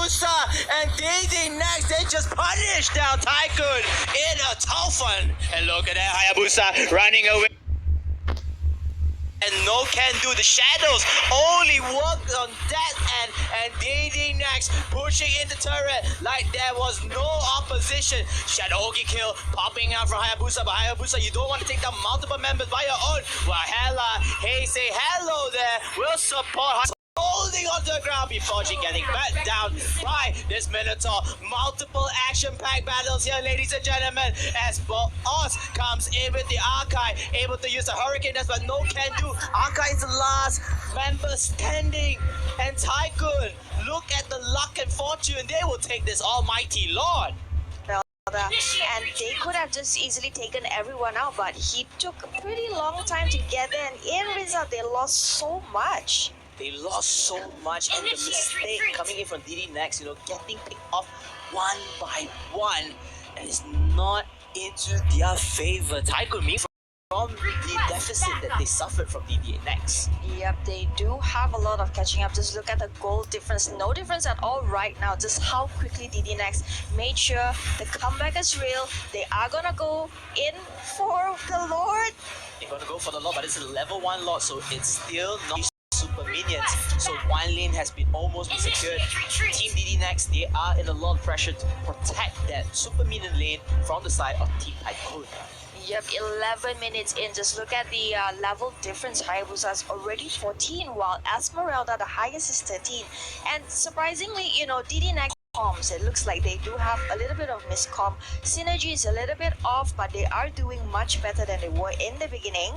Hayabusa and DD next. They just punished down Tycoon in a tough one. And look at that, Hayabusa running away. And no can do. The shadows only work on that end, and DD next pushing in the turret like there was no opposition. Shadow Ogi kill popping out from Hayabusa, but Hayabusa, you don't want to take down multiple members by your own. Well, Hella, hey, say hello there. We'll support. Holding onto the ground before she getting back down by this Minotaur. Multiple action-packed battles here, ladies and gentlemen, as Boss comes in with the Archive, able to use the Hurricane Dance, but no can do. Archive is the last member standing, and Tycoon, look at the luck and fortune. They will take this almighty lord. And they could have just easily taken everyone out, but he took a pretty long time to get there, and in result, they lost so much. They lost so much, and the mistake coming in from DD next, getting picked off one by one, and it's not into their favor. Tycoon me from the deficit that they suffered from DD next. Yep, they do have a lot of catching up. Just look at the goal difference. No difference at all right now. Just how quickly DD next made sure the comeback is real. They are gonna go in for the Lord. They're gonna go for the Lord, but it's a level 1 Lord, so it's still not super minions, so one lane has been almost been secured. Team DD next, they are in a lot of pressure to protect that super minion lane from the side of Team Tycoon. Yep, 11 minutes in. Just look at the level difference. Hayabusa's already 14, while Esmeralda, the highest, is 13. And surprisingly, DD next comms, it looks like they do have a little bit of miscomm. Synergy is a little bit off, but they are doing much better than they were in the beginning.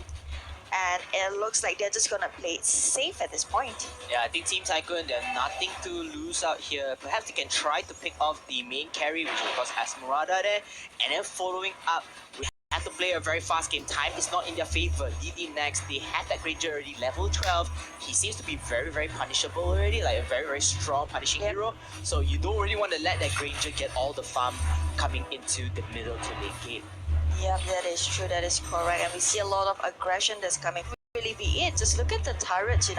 And it looks like they're just gonna play it safe at this point. Yeah, I think Team Tycoon, they're nothing to lose out here. Perhaps they can try to pick off the main carry, which is of course Esmeralda there, and then following up, we have to play a very fast game. Time is not in their favor. DD next, they had that Granger already, level 12. He seems to be very, very punishable already, like a very, very strong punishing hero. So you don't really want to let that Granger get all the farm coming into the middle to late game. Yeah, that is true, that is correct, and we see a lot of aggression that's coming. Really be it. Just look at the turrets,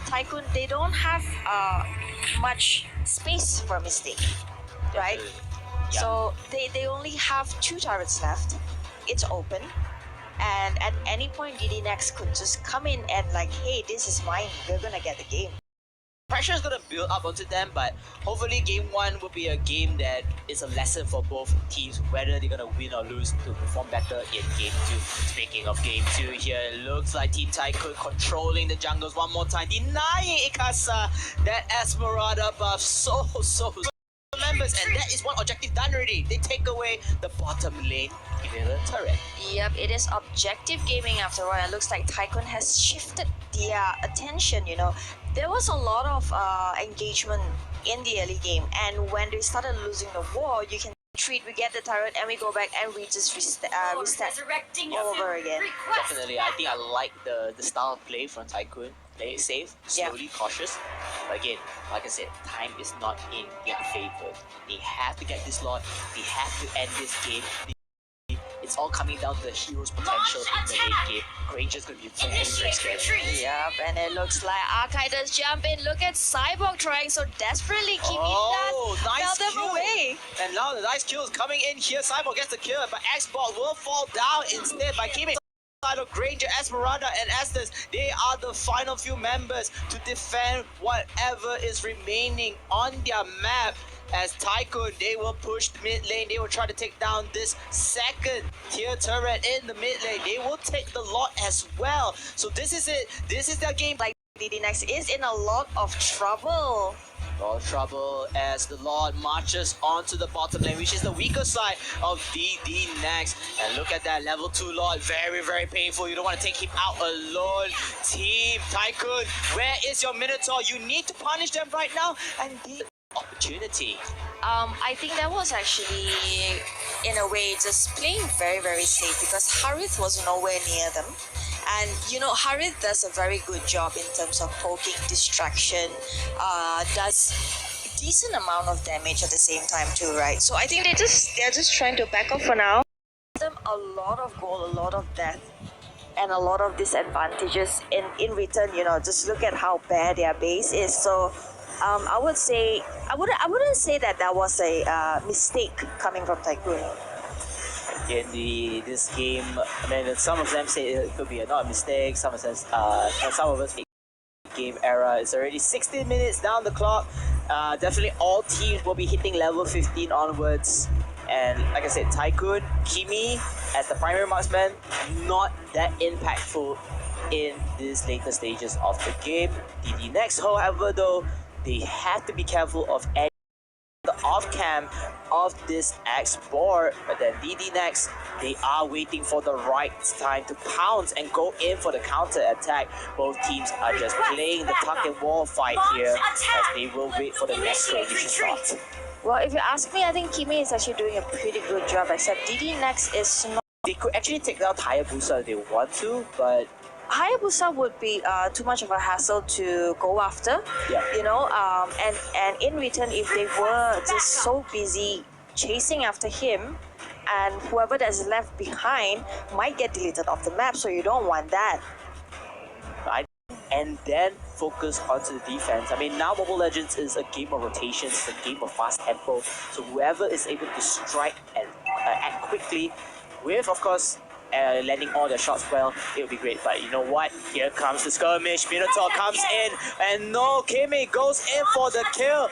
Tycoon, they don't have much space for mistake, right? Yeah. So they only have 2 turrets left. It's open, and at any point DD next could just come in and like, hey, this is mine, we're gonna get the game. Pressure is going to build up onto them, but hopefully game 1 will be a game that is a lesson for both teams, whether they're going to win or lose to perform better in game 2. Speaking of game 2 here, it looks like Team Tycoon controlling the jungles one more time, denying Ikasa that Esmeralda buff so members, and that is one objective done already. They take away the bottom lane inhibitor turret. Yep, it is objective gaming after all. It looks like Tycoon has shifted their attention, There was a lot of engagement in the early game, and when they started losing the war, you can retreat, we get the turret, and we go back and we just reset all over again. Definitely, I think I like the style of play from Tycoon. Play it safe, slowly, cautious. But again, like I said, time is not in their favor. They have to get this lot. They have to end this game. It's all coming down to the hero's potential in the late game. Granger's gonna be very, very scary. Yep, and it looks like Archive does jump in. Look at Cyborg trying so desperately keep nice them kill. away. And now the nice kill is coming in here. Cyborg gets the kill, but Xbox will fall down instead by keeping of Granger, Esmeralda, and Estes. They are the final few members to defend whatever is remaining on their map. As Tycoon, they will push the mid lane. They will try to take down this second tier turret in the mid lane. They will take the lot as well. So this is it. This is their game. Like DD next is in a lot of trouble. All trouble as the Lord marches onto the bottom lane, which is the weaker side of DD next. And look at that level 2 Lord, very, very painful. You don't want to take him out alone. Team Tycoon, where is your Minotaur? You need to punish them right now, and the opportunity. I think that was actually, in a way, just playing very, very safe, because Harith was nowhere near them. And Harith does a very good job in terms of poking, distraction, does decent amount of damage at the same time too, right? So I think they're just trying to back off for now. Them a lot of gold, a lot of death, and a lot of disadvantages in return. Just look at how bad their base is. So I would say I wouldn't say that was a mistake coming from Tycoon. In this game, I mean, some of them say it could be not a mistake. Some of us say game era. It's already 16 minutes down the clock. Definitely all teams will be hitting level 15 onwards. And like I said, Tycoon, Kimi as the primary marksman, not that impactful in these later stages of the game. DD next, however, though, they have to be careful of any the off-cam of this X board, but then DD next, they are waiting for the right time to pounce and go in for the counter attack. Both teams are just playing the tuck and wall fight here as they will wait for the next rotation start. Well, if you ask me, I think Kimi is actually doing a pretty good job, except DD next is not. They could actually take down Hayabusa if they want to, but Hayabusa would be too much of a hassle to go after. Yeah. You know, and in return, if they were just so busy chasing after him, and whoever that's left behind might get deleted off the map, so you don't want that. and then focus onto the defense. I mean, now Mobile Legends is a game of rotations, it's a game of fast tempo. So whoever is able to strike and act quickly, with of course landing all their shots well, it will be great. But you know what? Here comes the skirmish. Minotaur comes in, and no, Kimi goes in for the kill.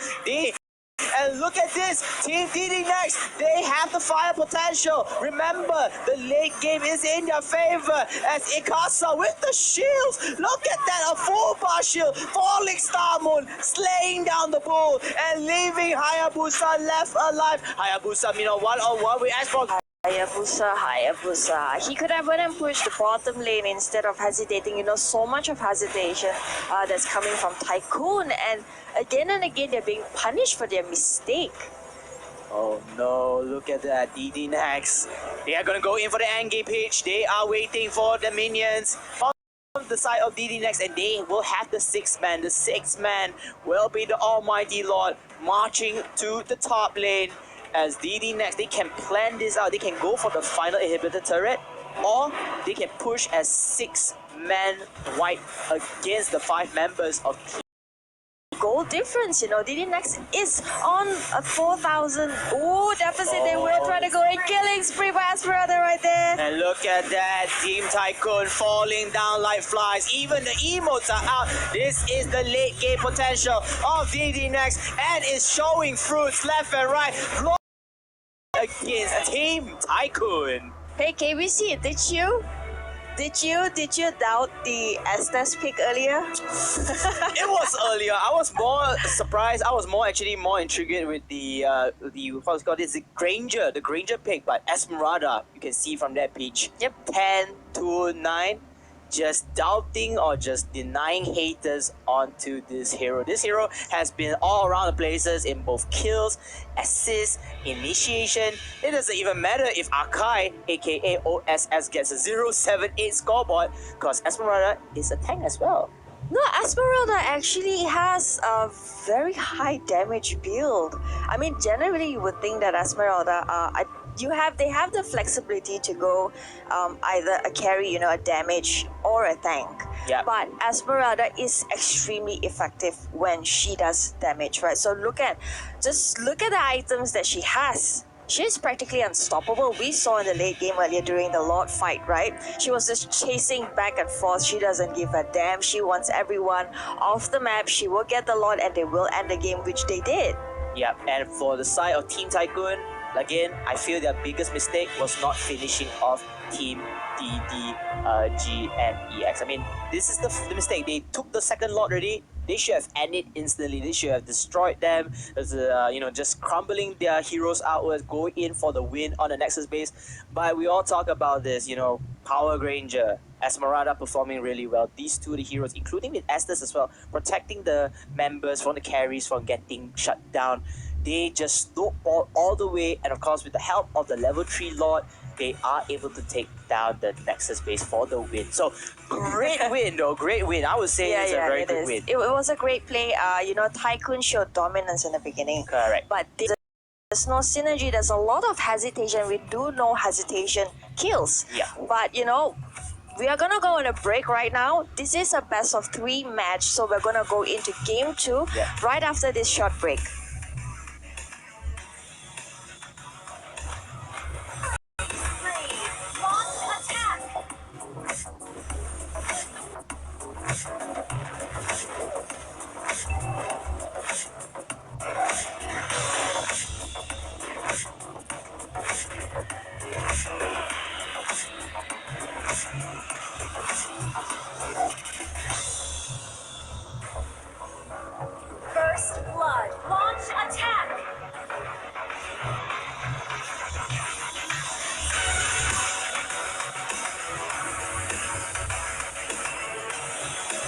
And look at this, Team DD next, they have the fire potential. Remember, the late game is in their favor as Ikasa with the shields. Look at that, a full bar shield, falling Star Moon, slaying down the bull and leaving Hayabusa left alive. Hayabusa, you know, one-on-one with Xbox. Hayabusa. He could have went and pushed the bottom lane instead of hesitating. You know, so much of hesitation that's coming from Tycoon, and again, they're being punished for their mistake. Oh no, look at that, DD next. They are gonna go in for the end game pitch. They are waiting for the minions on the side of DD next, and they will have the sixth man. The sixth man will be the Almighty Lord marching to the top lane. As DD next, they can plan this out. They can go for the final inhibitor turret, or they can push as 6-man white against the 5 members of team. Goal difference, you know, DD next is on a 4,000 deficit. They will try to go in, killing spree by Asperada right there. And look at that, Team Tycoon falling down like flies. Even the emotes are out. This is the late game potential of DD next, and is showing fruits left and right. Against Team Tycoon. Hey KBC, did you doubt the Estes pick earlier? It was earlier. I was more surprised. I was more intrigued with the what's called the Granger pick, but Esmeralda, you can see from that pitch. Yep. 10-9. Just doubting or just denying haters onto this hero. This hero has been all around the places in both kills, assists, initiation. It doesn't even matter if Akai, aka OSS, gets a 078 scoreboard, because Esmeralda is a tank as well. No, Esmeralda actually has a very high damage build. I mean, generally you would think that Esmeralda they have the flexibility to go either a carry, you know, a damage, or a tank. Yeah. But Esmeralda is extremely effective when she does damage, right? So just look at the items that she has. She's practically unstoppable. We saw in the late game earlier during the Lord fight, right? She was just chasing back and forth. She doesn't give a damn. She wants everyone off the map. She will get the Lord and they will end the game, which they did. Yeah, and for the side of Team Tycoon, again, I feel their biggest mistake was not finishing off Team DD, G, and EX. I mean, this is the mistake. They took the second lot already. They should have ended instantly. They should have destroyed them. Just crumbling their heroes outwards, going in for the win on the Nexus base. But we all talk about this, you know, Power Granger, Esmeralda performing really well. These two, the heroes, including with Estes as well, protecting the members from the carries from getting shut down. They just snowball all the way, and of course with the help of the level 3 Lord, they are able to take down the Nexus base for the win. So great win though, great win. I would say it's a very good win. It was a great play. Tycoon showed dominance in the beginning. Correct. But there's no synergy. There's a lot of hesitation. We do know hesitation kills. Yeah. But we are gonna go on a break right now. This is a best of 3 match, so we're gonna go into game 2 right after this short break. First blood. Launch attack.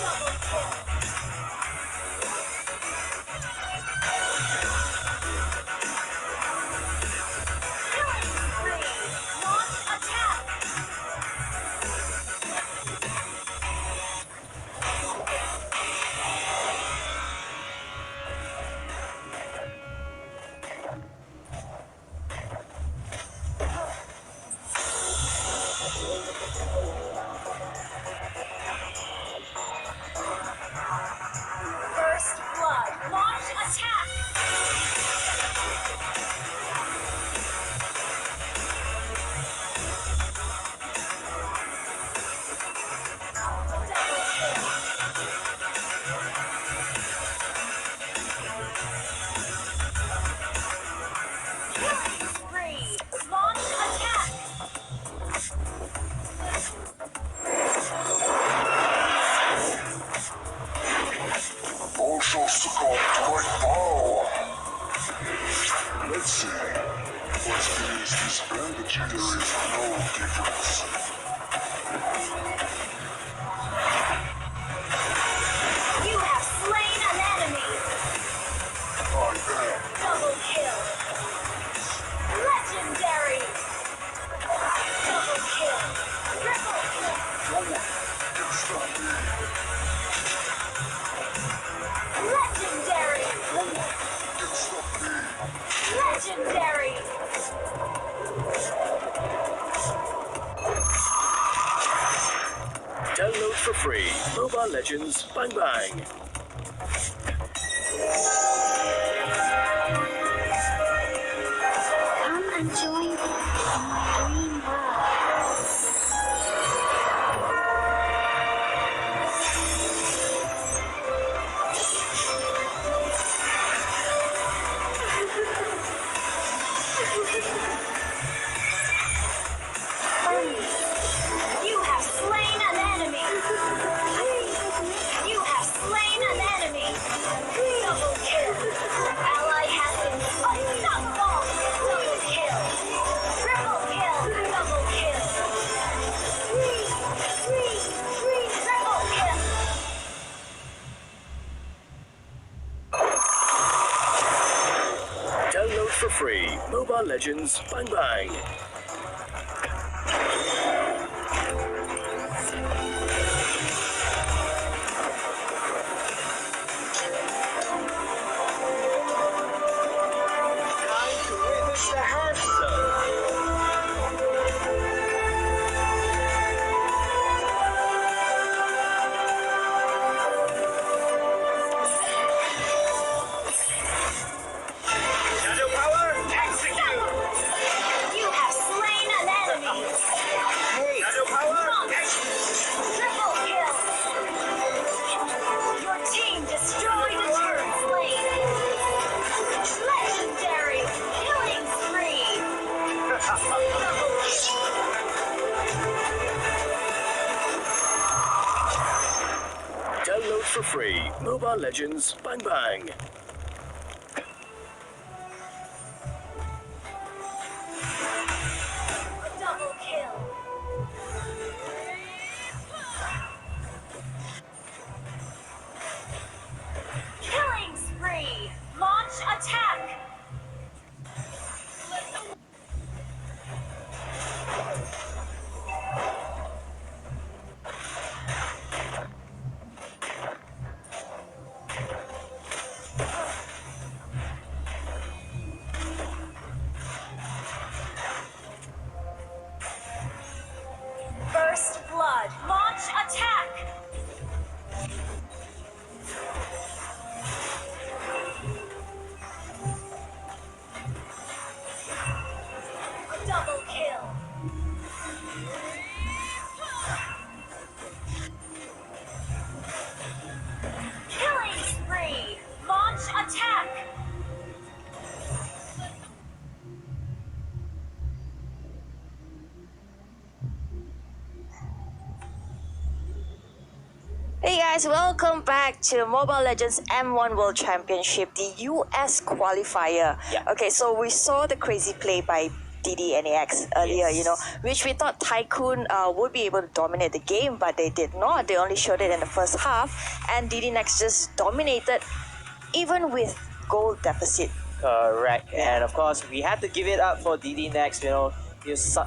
Double kill. Killing spree. Launch attack. First blood. Launch attack. Double kill. Killing spree. Launch attack. All shots to go right bow. Let's see. What's this bandage? There is no difference. You have slain an enemy. I am. Double kill. Legendary. Double kill. Triple kill. No one can stop me. Legendary. No one can stop me. Legendary. Download for free. Mobile Legends Bang Bang. Come and join me in my dream world. You have slain an enemy. You have slain an enemy. Double kill. Ally has been unstoppable. Double kill. Triple kill. Double kill. Triple kill. Download for free. Mobile Legends Bang Bang. Time to witness the hearthstone. Shadow power, execute! You have slain an enemy. Shadow power, Triple kill. Your team destroyed a turret slain. Legendary. Killing spree. Double kill. Download for free. Mobile Legends Bang Bang. Double kill. Killing spree. Launch attack. Hey guys, welcome back to Mobile Legends M1 World Championship, the US Qualifier. Yeah. Okay, so we saw the crazy play by DDNAX earlier, Yes. which we thought Tycoon would be able to dominate the game, but they did not. They only showed it in the first half, and DDNAX just dominated, even with goal deficit. Correct. And of course, we had to give it up for DD Next. He was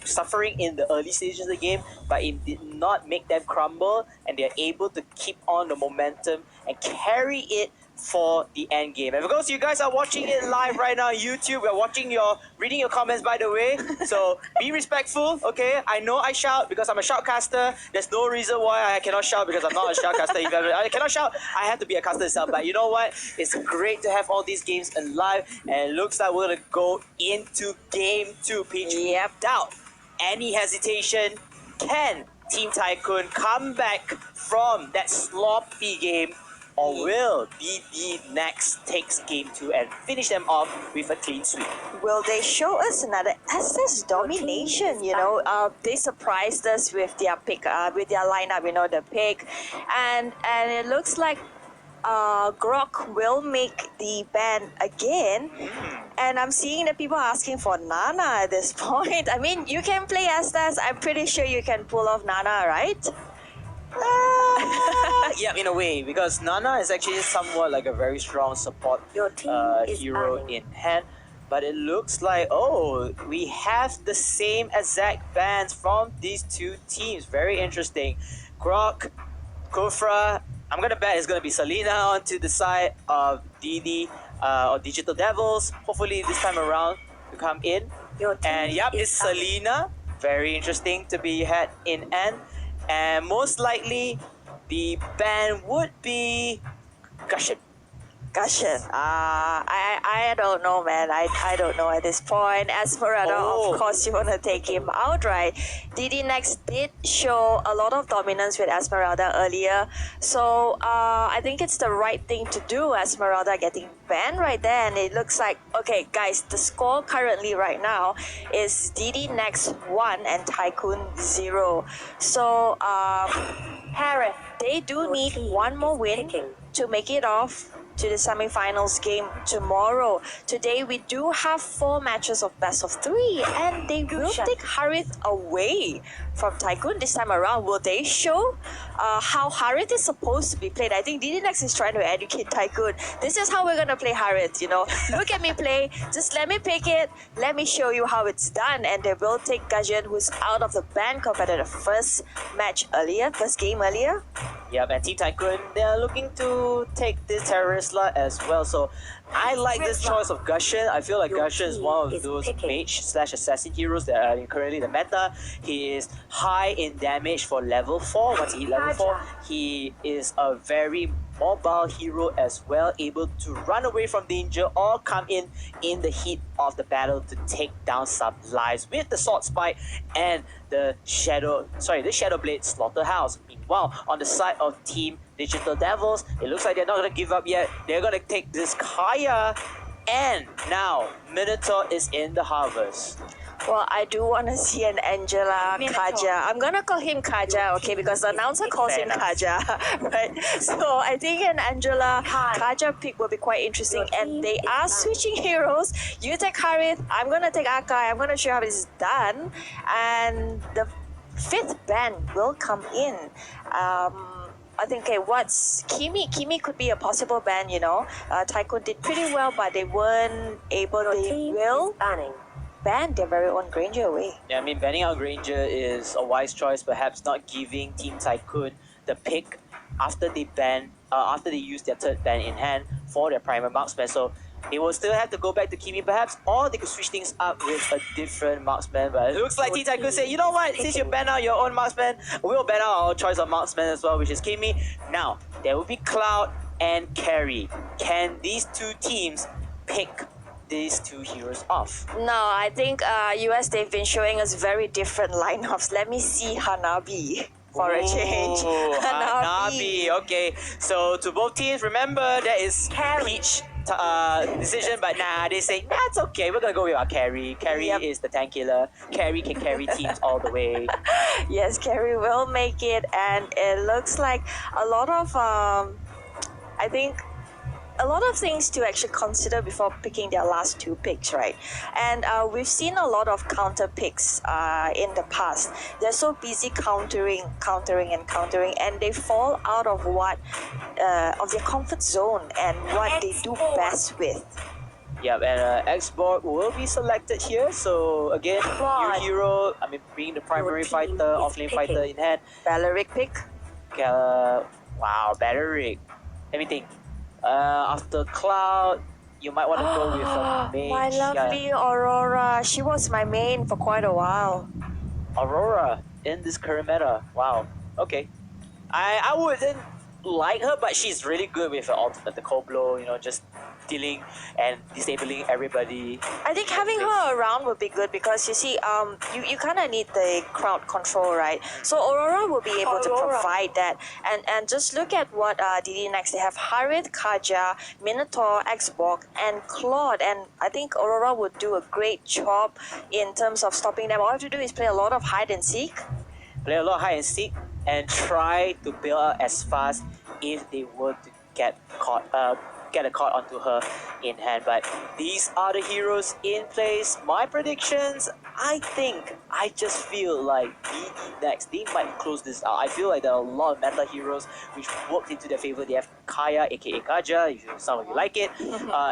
suffering in the early stages of the game, but it did not make them crumble, and they're able to keep on the momentum and carry it for the end game. And of course, you guys are watching it live right now on YouTube. We're reading your comments, by the way. So be respectful, okay? I know I shout because I'm a shoutcaster. There's no reason why I cannot shout because I'm not a shoutcaster. If I cannot shout, I have to be a caster itself. But you know what? It's great to have all these games alive, and it looks like we're gonna go into game 2, Peach. Yep. Without any hesitation, can Team Tycoon come back from that sloppy game, or will DD Next takes game 2 and finish them off with a clean sweep? Will they show us another SS domination? They surprised us with their pick, with their lineup. The pick, and it looks like Grok will make the ban again. And I'm seeing that people are asking for Nana at this point. I mean, you can play Estes. I'm pretty sure you can pull off Nana, right? Yeah, in a way, because Nana is actually somewhat like a very strong support Your team is hero banning. in hand. But it looks like, we have the same exact bans from these two teams. Very interesting. Grok, Kufra, I'm going to bet it's going to be Selena onto the side of DD or Digital Devils. Hopefully this time around to come in. And yep, it's Selena. Very interesting to be had in end. And most likely, the ban would be Gushin. Gushin. I don't know, man. I don't know at this point. Esmeralda, of course, you want to take him outright. DD Next did show a lot of dominance with Esmeralda earlier. So I think it's the right thing to do, Esmeralda getting banned right there. And it looks like, okay, guys, the score currently right now is DD Next 1 and Tycoon 0. So Harris, they do need one more win to make it off to the semi-finals game tomorrow. Today we do have 4 matches of best of 3, and they will take Harith away from Tycoon this time around. Will they show how Harith is supposed to be played? I think DDNX is trying to educate Tycoon. This is how we're gonna play Harith, Look at me play, just let me pick it, let me show you how it's done. And they will take Gajian, who's out of the ban compared to the first game earlier. Yep, and Team Tycoon, they're looking to take this terrorist slot as well. So I like this choice of Gushin. I feel like Gushin is one of those mage/assassin heroes that are currently the meta. He is high in damage for level 4. Once he hit level 4, he is a very mobile hero as well, able to run away from danger or come in the heat of the battle to take down some lives with the sword spike and the shadow blade slaughterhouse. Meanwhile, on the side of Team Digital Devils, it looks like they're not gonna give up yet. They're gonna take this Kaya, and now Minotaur is in the harvest. Well, I do want to see an Angela Kaja. I'm gonna call him Kaja, okay, because the announcer calls him Kaja, right? So I think an Angela Kaja pick will be quite interesting, and they are switching heroes. You take Harith, I'm gonna take Akai. I'm gonna show you how this is done, and the 5th ban will come in. I think, okay, what's Kimi? Kimi could be a possible ban, Tycoon did pretty well, but they weren't able. They will ban their very own Granger away. Yeah, I mean, banning out Granger is a wise choice, perhaps not giving Team Tycoon the pick after they use their 3rd ban in hand for their primer marksman. So they will still have to go back to Kimi perhaps, or they could switch things up with a different marksman. But it looks like Team Tycoon say, you know what, since you ban out your own marksman, we'll ban out our choice of marksman as well, which is Kimi. Now, there will be Cloud and Carry. Can these two teams pick these two heroes off? No, I think US, they've been showing us very different lineups. Let me see Hanabi for a change. Hanabi. Okay, so to both teams, remember that is Peach decision, but nah, they say, nah, it's okay. We're gonna go with our carry. Carry Yep. is the tank killer. Carry can carry teams all the way. Yes, Carrie will make it, and it looks like a lot of I think a lot of things to actually consider before picking their last two picks, right? And we've seen a lot of counter picks in the past. They're so busy countering, and they fall out of what of their comfort zone and what they do best with. Yep, and Xborg will be selected here. So again, Right. new hero. I mean, being the primary team fighter, is offlane fighter in hand. Balearic pick. Wow, Balearic. Let me think. After Cloud, you might want to go with a mage. My lovely Aurora. She was my main for quite a while. Aurora in this current meta. Wow. Okay. I wouldn't like her, but she's really good with her ultimate, the cold blow. You know, just dealing and disabling everybody. I think having her around would be good because you see, you kind of need the crowd control, right? So Aurora will be able to provide that. And just look at what DD next. They have Harith, Kaja, Minotaur, Xborg, and Claude. And I think Aurora would do a great job in terms of stopping them. All you have to do is play a lot of hide and seek. Play a lot of hide and seek and try to bail out as fast if they were to get a caught onto her in hand. But these are the heroes in place. My predictions, I just feel like DD next, they might close this out. I feel like there are a lot of meta heroes which worked into their favor. They have Kaya, aka Kaja, if some of you like it,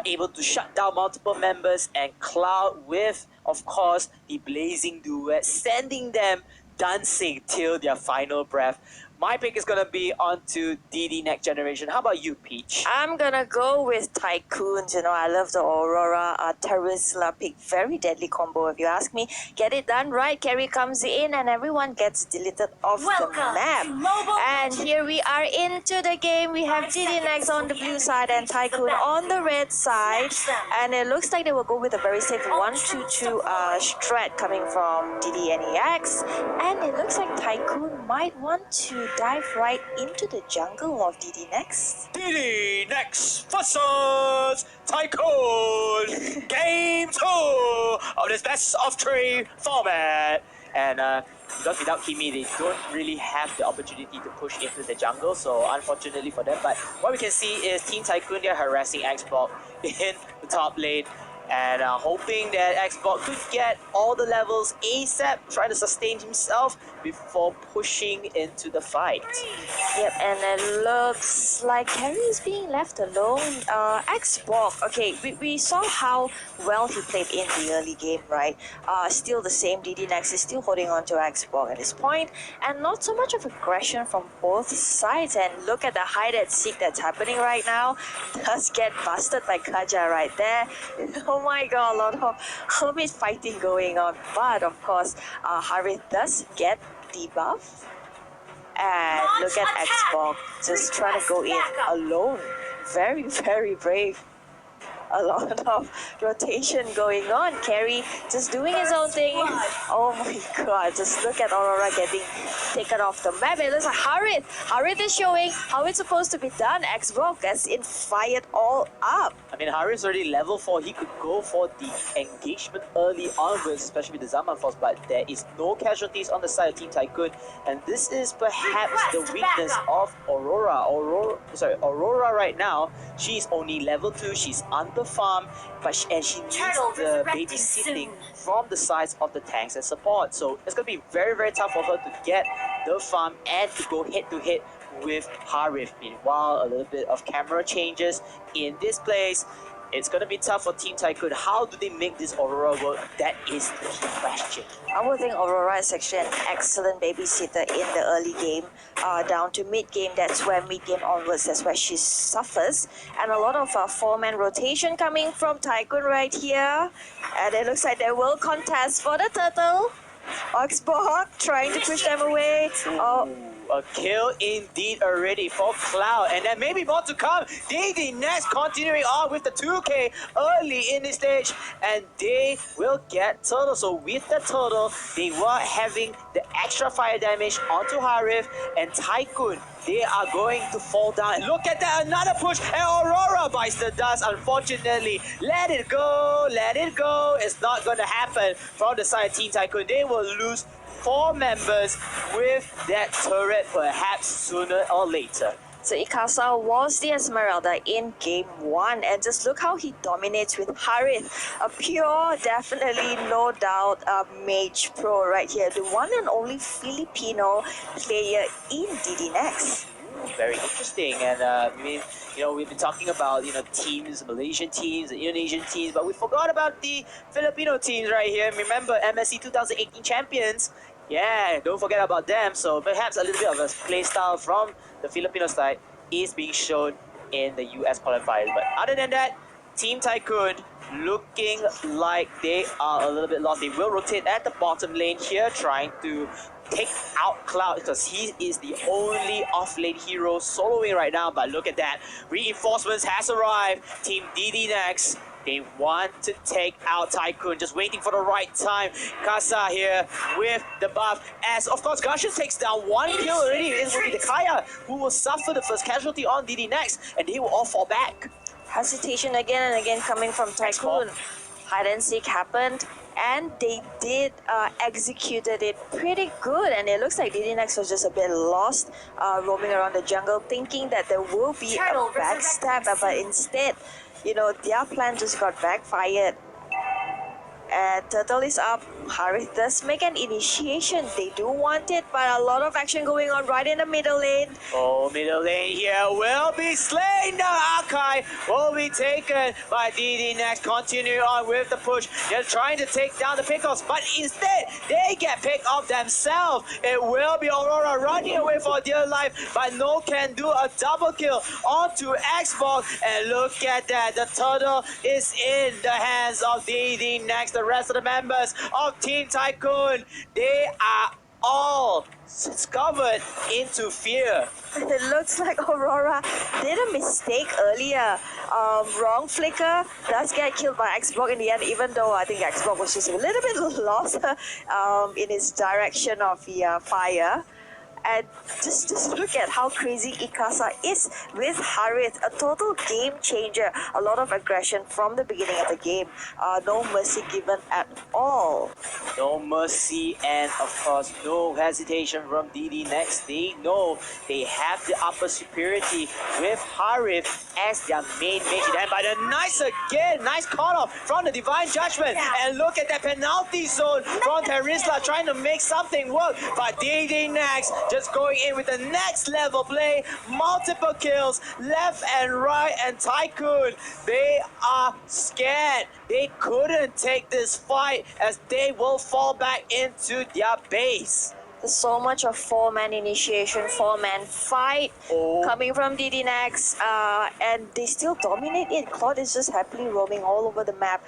able to shut down multiple members, and Cloud with, of course, the Blazing Duet, sending them dancing till their final breath. My pick is gonna be onto DD next generation. How about you, Peach? I'm gonna go with Tycoons. You know, I love the Aurora Terizla pick. Very deadly combo, if you ask me. Get it done right. Carry comes in, and everyone gets deleted off the map. And here we are into the game. We have DD next on the blue side and Tycoon on the red side. And it looks like they will go with a very safe 1-2-2 strat coming from DD NEX. And it looks like Tycoon might want to dive right into the jungle of DD next. DD next versus Tycoon. Game 2 of this best of 3 format. And because without Kimi, they don't really have the opportunity to push into the jungle. So unfortunately for them, but what we can see is Team Tycoon, they're harassing Xbox in the top lane. And hoping that Xbox could get all the levels ASAP, trying to sustain himself before pushing into the fight. Yep, and it looks like Carrie is being left alone. Xbox, okay, we saw how well he played in the early game, right? Still the same, DD Nex is still holding on to Xbox at this point, and not so much of aggression from both sides. And look at the hide and seek that's happening right now. Does get busted by Kaja right there. Oh my god, a lot of hermit fighting going on. But of course, Harith does get debuff. And look at Xbox just trying to go in alone. Very, very brave. A lot of rotation going on. Carrie just doing his own thing. Oh my god, just look at Aurora getting taken off the map. It looks like Harith. Harith is showing how it's supposed to be done. Xbox gets in fired all up. I mean, Harry's already level 4. He could go for the engagement early onwards, especially with the Zaman Force, but there is no casualties on the side of Team Tycoon. And this is perhaps the weakness of Aurora. Aurora right now, she's only level 2. She's under farm, but she needs the babysitting from the sides of the tanks and support. So it's going to be very, very tough for her to get the farm and to go head to head with Harith. Meanwhile, a little bit of camera changes in this place. It's going to be tough for Team Tycoon. How do they make this Aurora work? That is the key question. I would think Aurora is actually an excellent babysitter in the early game. Down to mid game, that's where mid game onwards, that's where she suffers. And a lot of 4-man rotation coming from Tycoon right here. And it looks like they will contest for the turtle. Oxborg trying to push them away. Oh, A kill indeed already for Cloud, and then maybe more to come. DD next continuing on with the 2K early in the stage, and they will get Turtle. So with the Turtle, they were having the extra fire damage onto Harith and Tycoon. They are going to fall down. Look at that, another push, and Aurora bites the dust. Unfortunately, let it go, let it go. It's not going to happen from the side of Team Tycoon. They will lose 4 members with that turret perhaps sooner or later. So Ikasa was the Esmeralda in game 1, and just look how he dominates with Harith, a pure, definitely no doubt mage pro right here, the one and only Filipino player in DD Next. Very interesting, and we've been talking about teams, Malaysian teams, and Indonesian teams, but we forgot about the Filipino teams right here. Remember MSC 2018 champions? Yeah, don't forget about them. So perhaps a little bit of a play style from the Filipino side is being shown in the US qualifiers. But other than that, Team Tycoon looking like they are a little bit lost. They will rotate at the bottom lane here, trying to take out Cloud because he is the only off-lane hero soloing right now. But look at that, reinforcements has arrived. Team DD next. They want to take out Tycoon, just waiting for the right time. Kasa here with the buff. As, of course, Gushers takes down 1 kill already. It will be the Kaya who will suffer the first casualty on DD next, and they will all fall back. Hesitation again and again coming from Tycoon. Hide and seek happened, and they did executed it pretty good, and it looks like DD Next was just a bit lost, roaming around the jungle, thinking that there will be a backstab, but instead, their plan just got backfired. And Turtle is up. Harith does make an initiation. They do want it, but a lot of action going on right in the middle lane. Oh, middle lane here will be slain. The Akai will be taken by DD next. Continue on with the push. They're trying to take down the Pickles, but instead they get picked off themselves. It will be Aurora running away for dear life, but no can do a double kill onto Xbox. And look at that. The Turtle is in the hands of DD next. The rest of the members of Team Tycoon, they are all covered into fear. It looks like Aurora did a mistake earlier. Wrong flicker, does get killed by Xbox in the end, even though I think Xbox was just a little bit lost in his direction of the fire. And just look at how crazy Ikasa is with Harith, a total game changer. A lot of aggression from the beginning of the game. No mercy given at all. No mercy, and of course no hesitation from DD next. They know they have the upper superiority with Harith as their main mage. And by the nice call off from the Divine Judgment. And look at that penalty zone from Terisla trying to make something work. But DD next just going in with the next level play, multiple kills left and right, and Tycoon, they are scared. They couldn't take this fight as they will fall back into their base. There's so much of 4-man initiation, 4-man fight coming from DD Next, and they still dominate it. Claude is just happily roaming all over the map,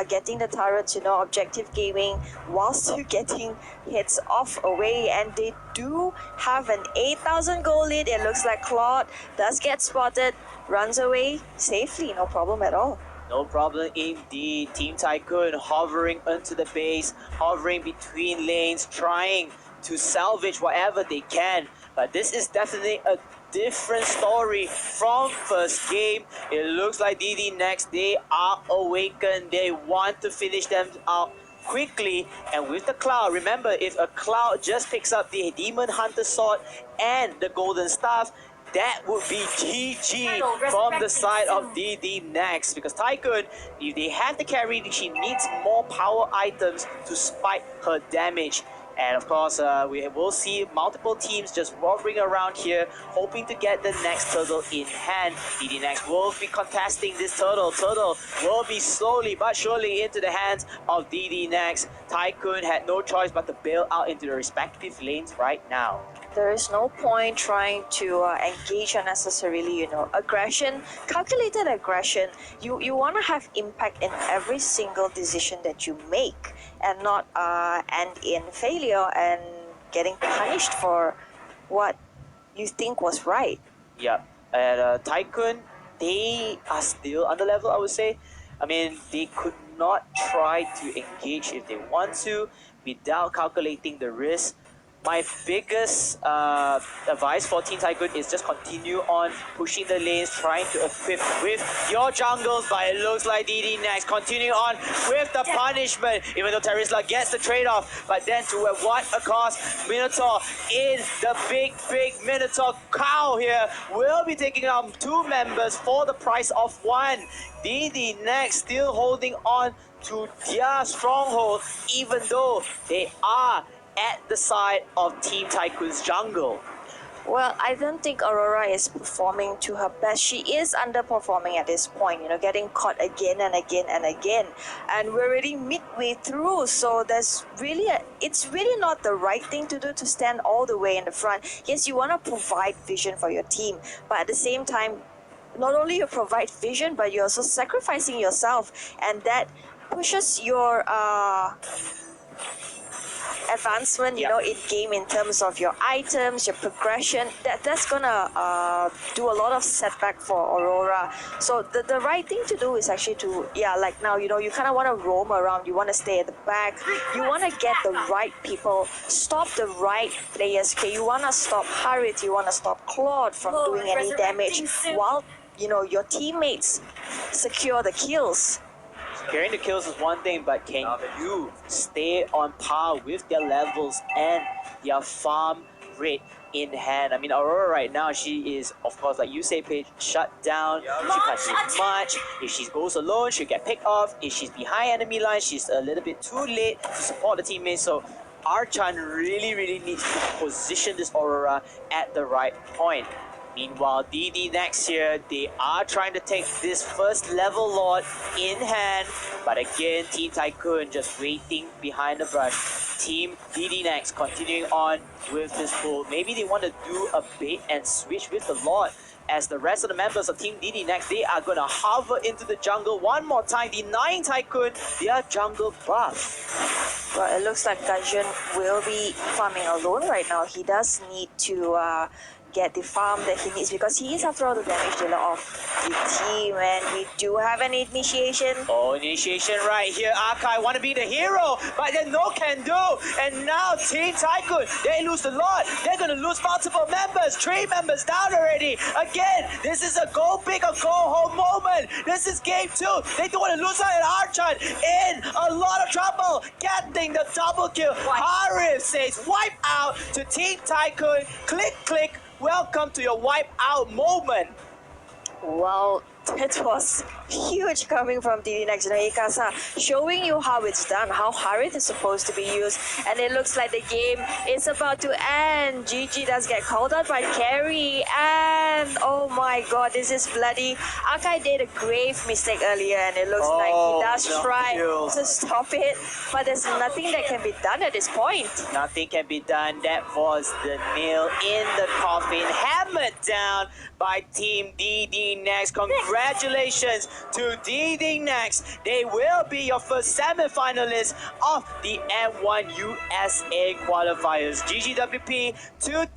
getting the turrets, objective gaming, while still getting hits off away, and they do have an 8,000 goal lead. It looks like Claude does get spotted, runs away safely, no problem at all. No problem indeed. Team Tycoon hovering onto the base, hovering between lanes, trying to salvage whatever they can. But this is definitely a different story from first game. It looks like DD next, they are awakened. They want to finish them out quickly, and with the Cloud, remember, if a Cloud just picks up the Demon Hunter Sword and the Golden Staff, that would be GG from the side of DD next, because Tycoon, if they have the carry, she needs more power items to spike her damage. And of course, we will see multiple teams just rovering around here, hoping to get the next turtle in hand. DD next will be contesting this turtle. Turtle will be slowly but surely into the hands of DD next. Tycoon had no choice but to bail out into their respective lanes right now. There is no point trying to engage unnecessarily, aggression, calculated aggression. You want to have impact in every single decision that you make, and not end in failure and getting punished for what you think was right. Yeah, and Tycoon, they are still under level, I would say. I mean, they could not try to engage if they want to without calculating the risk. My biggest advice for Team Tycoon is just continue on pushing the lanes, trying to equip with your jungles, but it looks like DD next. Continue on with the punishment, even though Terisla gets the trade-off, but then to what a cost. Minotaur in the big Minotaur cow here will be taking on 2 members for the price of 1. DD next still holding on to their stronghold, even though they are at the side of Team Tycoon's jungle. Well, I don't think Aurora is performing to her best. She is underperforming at this point, getting caught again and again and again. And we're already midway through, so it's really not the right thing to do to stand all the way in the front. Yes, you want to provide vision for your team, but at the same time, not only you provide vision, but you're also sacrificing yourself, and that pushes your advancement, in game in terms of your items, your progression. That's gonna do a lot of setback for Aurora. So the right thing to do is actually to, like now, you kind of want to roam around. You want to stay at the back. You want to get the right people, stop the right players. Okay, you want to stop Harith. You want to stop Claude from doing any damage, while your teammates secure the kills. Carrying the kills is one thing, but can you stay on par with their levels and their farm rate in hand? I mean, Aurora right now, she is, of course, like you say, Paige, shut down. She can't do much. If she goes alone, she'll get picked off. If she's behind enemy line, she's a little bit too late to support the teammates. So Archan really needs to position this Aurora at the right point. Meanwhile, DD next year, they are trying to take this first level Lord in hand. But again, Team Tycoon just waiting behind the brush. Team DD next continuing on with this pull. Maybe they want to do a bait and switch with the Lord. As the rest of the members of Team DD next, they are going to hover into the jungle one more time, denying Tycoon their jungle buff. Well, it looks like Gaijin will be farming alone right now. He does need to get the farm that he needs, because he is, after all, the damage dealer of the team, and we do have an initiation. Oh, initiation right here. Akai want to be the hero, but then no can do. And now Team Tycoon, they lose a lot. They're going to lose multiple members. 3 members down already. Again, this is a go big or go home moment. This is game 2. They don't want to lose out, and Archan in a lot of trouble, getting the double kill. Harith says wipe out to Team Tycoon. Click. Welcome to your wipe out moment. Well, it was huge coming from DD Next, Ikasa, showing you how it's done, how Harith is supposed to be used, and it looks like the game is about to end. GG does get called out by Carry, and oh my god, this is bloody. Akai did a grave mistake earlier, and it looks like he does try to stop it, but there's nothing that can be done at this point. Nothing can be done. That was the nail in the coffin, hammered down by Team DD Next. Congratulations to DD Next. They will be your first semi-finalists of the M1 USA qualifiers. GGWP to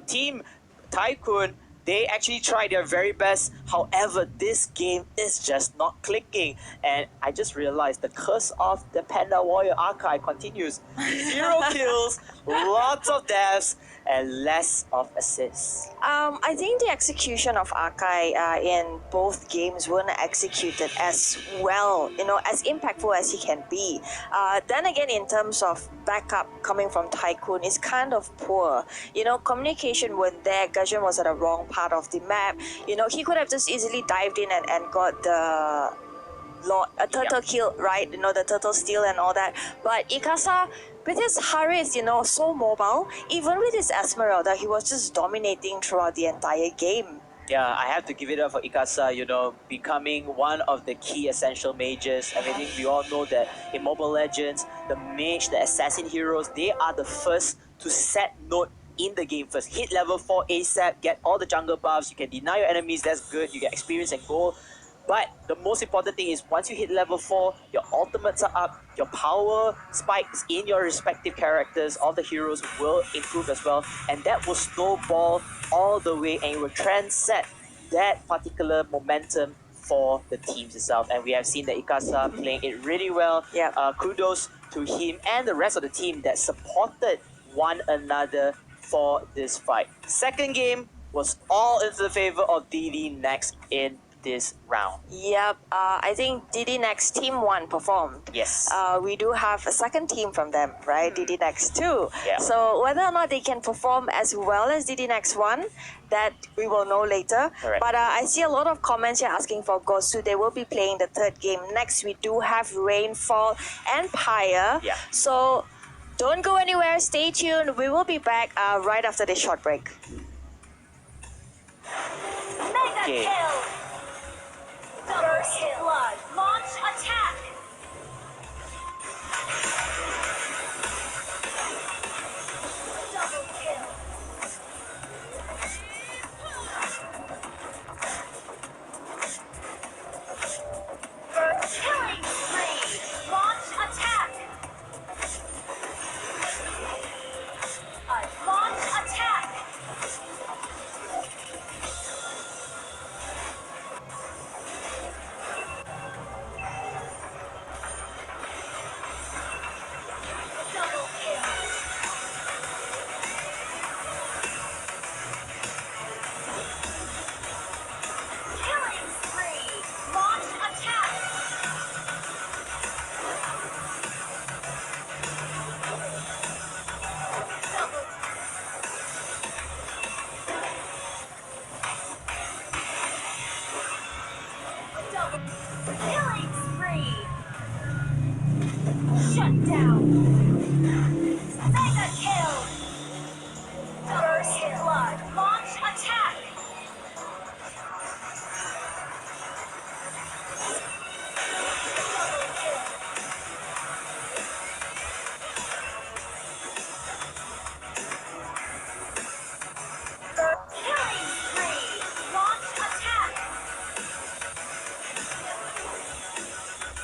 Team Tycoon. They actually tried their very best. However, this game is just not clicking. And I just realized the curse of the Panda Warrior Archive continues. 0 kills, lots of deaths, and less of assists. I think the execution of Akai in both games weren't executed as well, as impactful as he can be. Then again, in terms of backup coming from Tycoon, is kind of poor. Communication wasn't there. Gaijin was at the wrong part of the map. He could have just easily dived in and got the turtle kill, right? The turtle steal and all that. But Ikasa, with his Harith, so mobile, even with his Esmeralda, he was just dominating throughout the entire game. Yeah, I have to give it up for Ikasa, becoming one of the key essential mages. I think we all know that in Mobile Legends, the mage, the assassin heroes, they are the first to set note in the game first. Hit level 4 ASAP, get all the jungle buffs, you can deny your enemies, that's good, you get experience and gold. But the most important thing is once you hit level 4, your ultimates are up, your power spikes in your respective characters of the heroes will improve as well, and that will snowball all the way and it will transcend that particular momentum for the teams itself. And we have seen that Ikasa playing it really well. Yep. Kudos to him and the rest of the team that supported one another for this fight. Second game was all into the favor of DD next in this round. Yep, I think DD Next Team 1 performed. Yes. We do have a second team from them, right? DD Next 2. Yeah. So whether or not they can perform as well as DD Next 1, that we will know later. Correct. But I see a lot of comments here asking for Gosu. They will be playing the third game. Next, we do have Rainfall and Pyre. Yeah. So don't go anywhere. Stay tuned. We will be back right after this short break. Mega Okay. kill! First blood. Launch attack! Double kill! First killing spree! Launch attack! A launch attack! Double kill! Killing spree! Launch attack! Double double killing spree! Shut down! Mega kill! First blood! Launch attack! Double kill! Killing spree! Launch attack!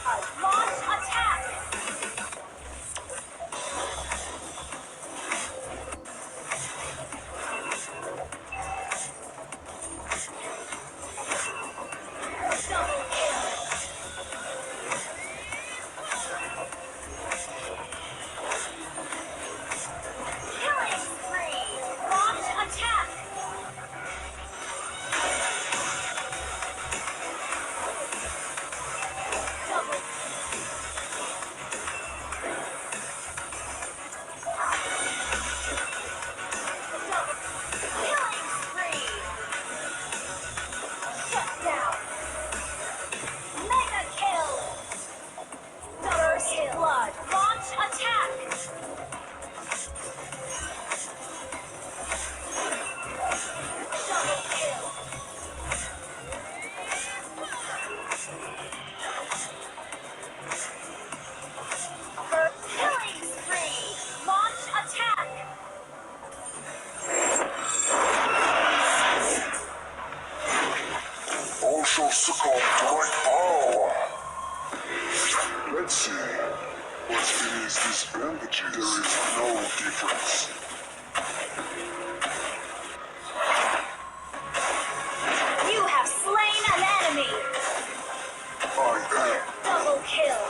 A launch attack! Double kill! Killing spree! Launch attack! Double killing spree! Shut down! Mega kill! First blood! Launch attack! Double kill! Killing spree! Launch attack! All shall succumb to my power. Let's see. What is this bandage? There is no difference. You have slain an enemy! I am. Double kill!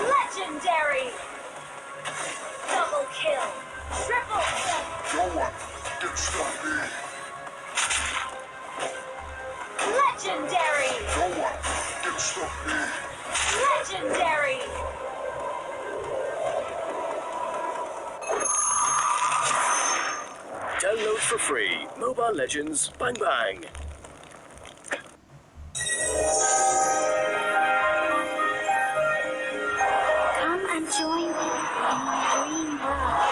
Legendary! Double kill! Triple kill! No one can stop me. Legendary! No one can stop me. Legendary! Download for free Mobile Legends Bang Bang. Come and join me in my dream world.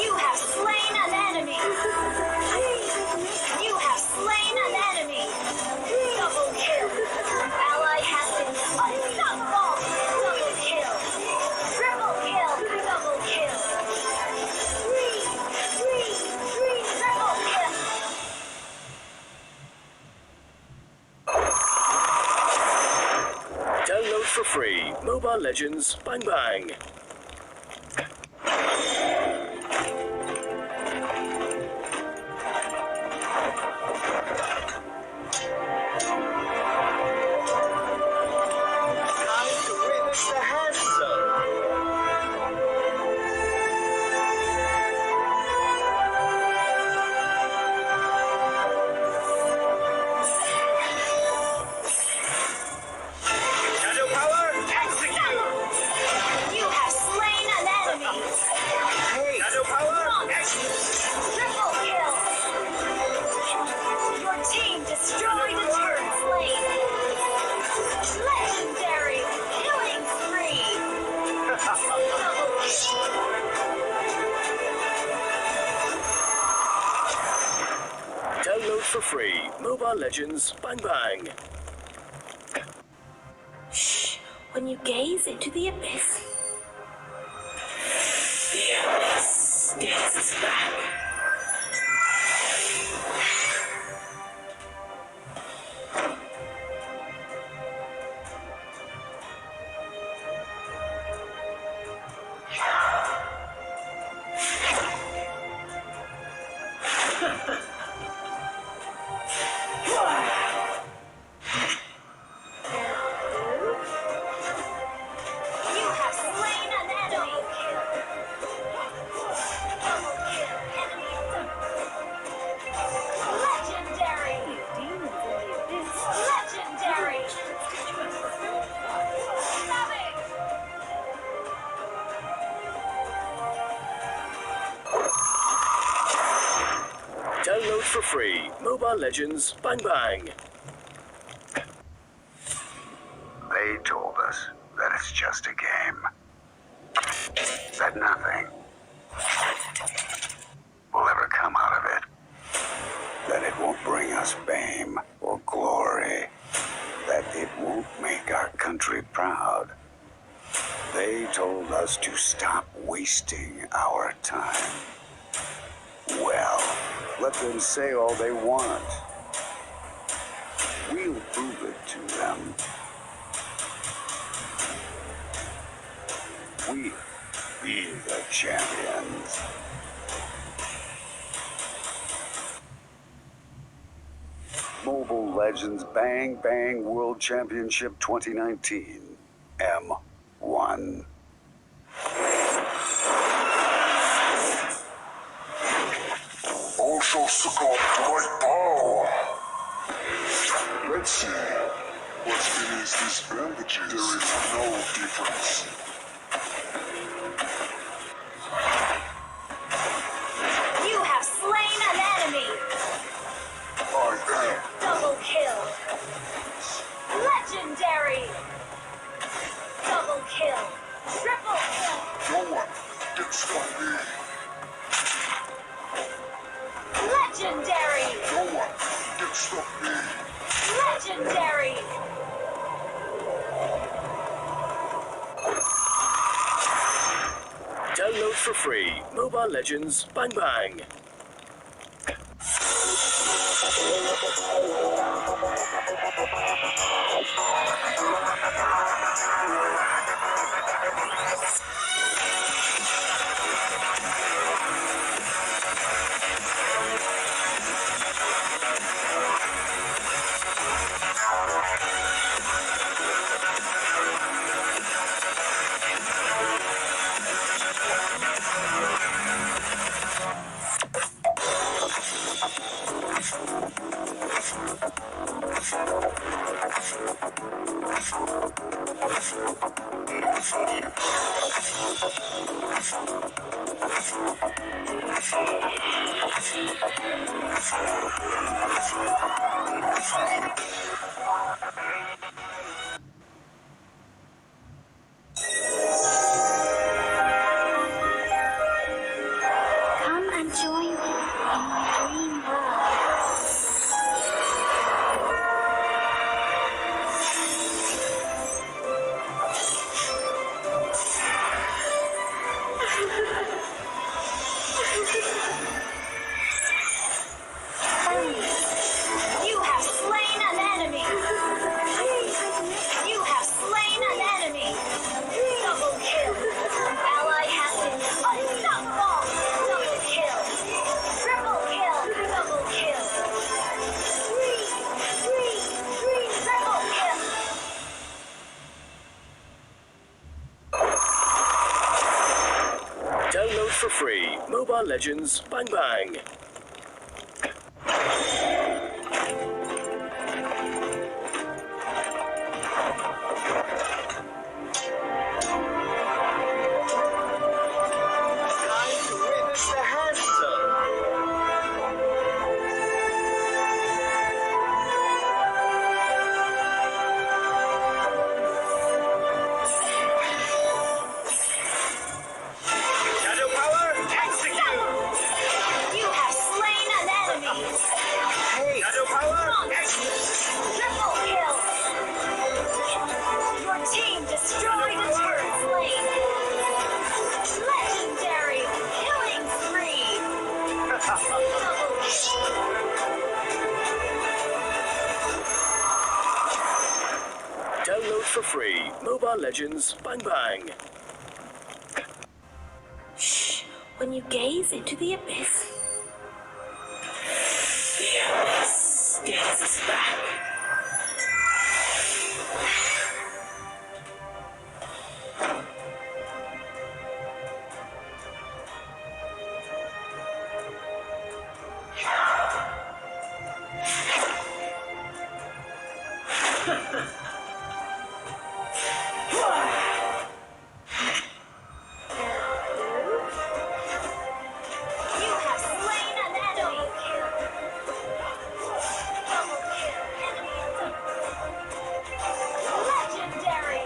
You have slain an enemy! You have free. Mobile Legends Bang Bang. Time to witness the hand zone. Shadow power, execute! You have slain an enemy. Shadow power, execute! Triple kill. Your team destroyed a turret slate. Legendary killing spree. Double Download for free. Mobile Legends Bang Bang. When you gaze into the abyss, stares us back. You have slain an enemy. Double kill. Enemy legendary. Legendary. Savage. Download for free. Mobile Legends Bang Bang. They told us that it's just a game. That nothing will ever come out of it. That it won't bring us fame or glory. That it won't make our country proud. They told us to stop wasting our time. Well, let them say all they want. We'll prove it to them. We'll be the champions. Mobile Legends Bang Bang World Championship 2019. M1. All shall succumb to my power. Let's see. What's beneath these bandages? There is no difference. You have slain an enemy. I am. Double kill. Legendary. Double kill. Triple kill. No one can stop me. Legendary. No one can stop me. Legendary. Download for free. Mobile Legends Bang Bang. Come and join me in my dream world. You have slain for free. Mobile Legends Bang Bang. Time to witness the hand zone. Shadow power, execute! You have slain an enemy. Shadow power, execute! Triple kill. Your team destroyed a turret slate. Legendary killing spree. Double Download for free. Mobile Legends Bang Bang. Shh. When you gaze into the abyss, gazes back. You have slain an enemy. Double kill. Legendary.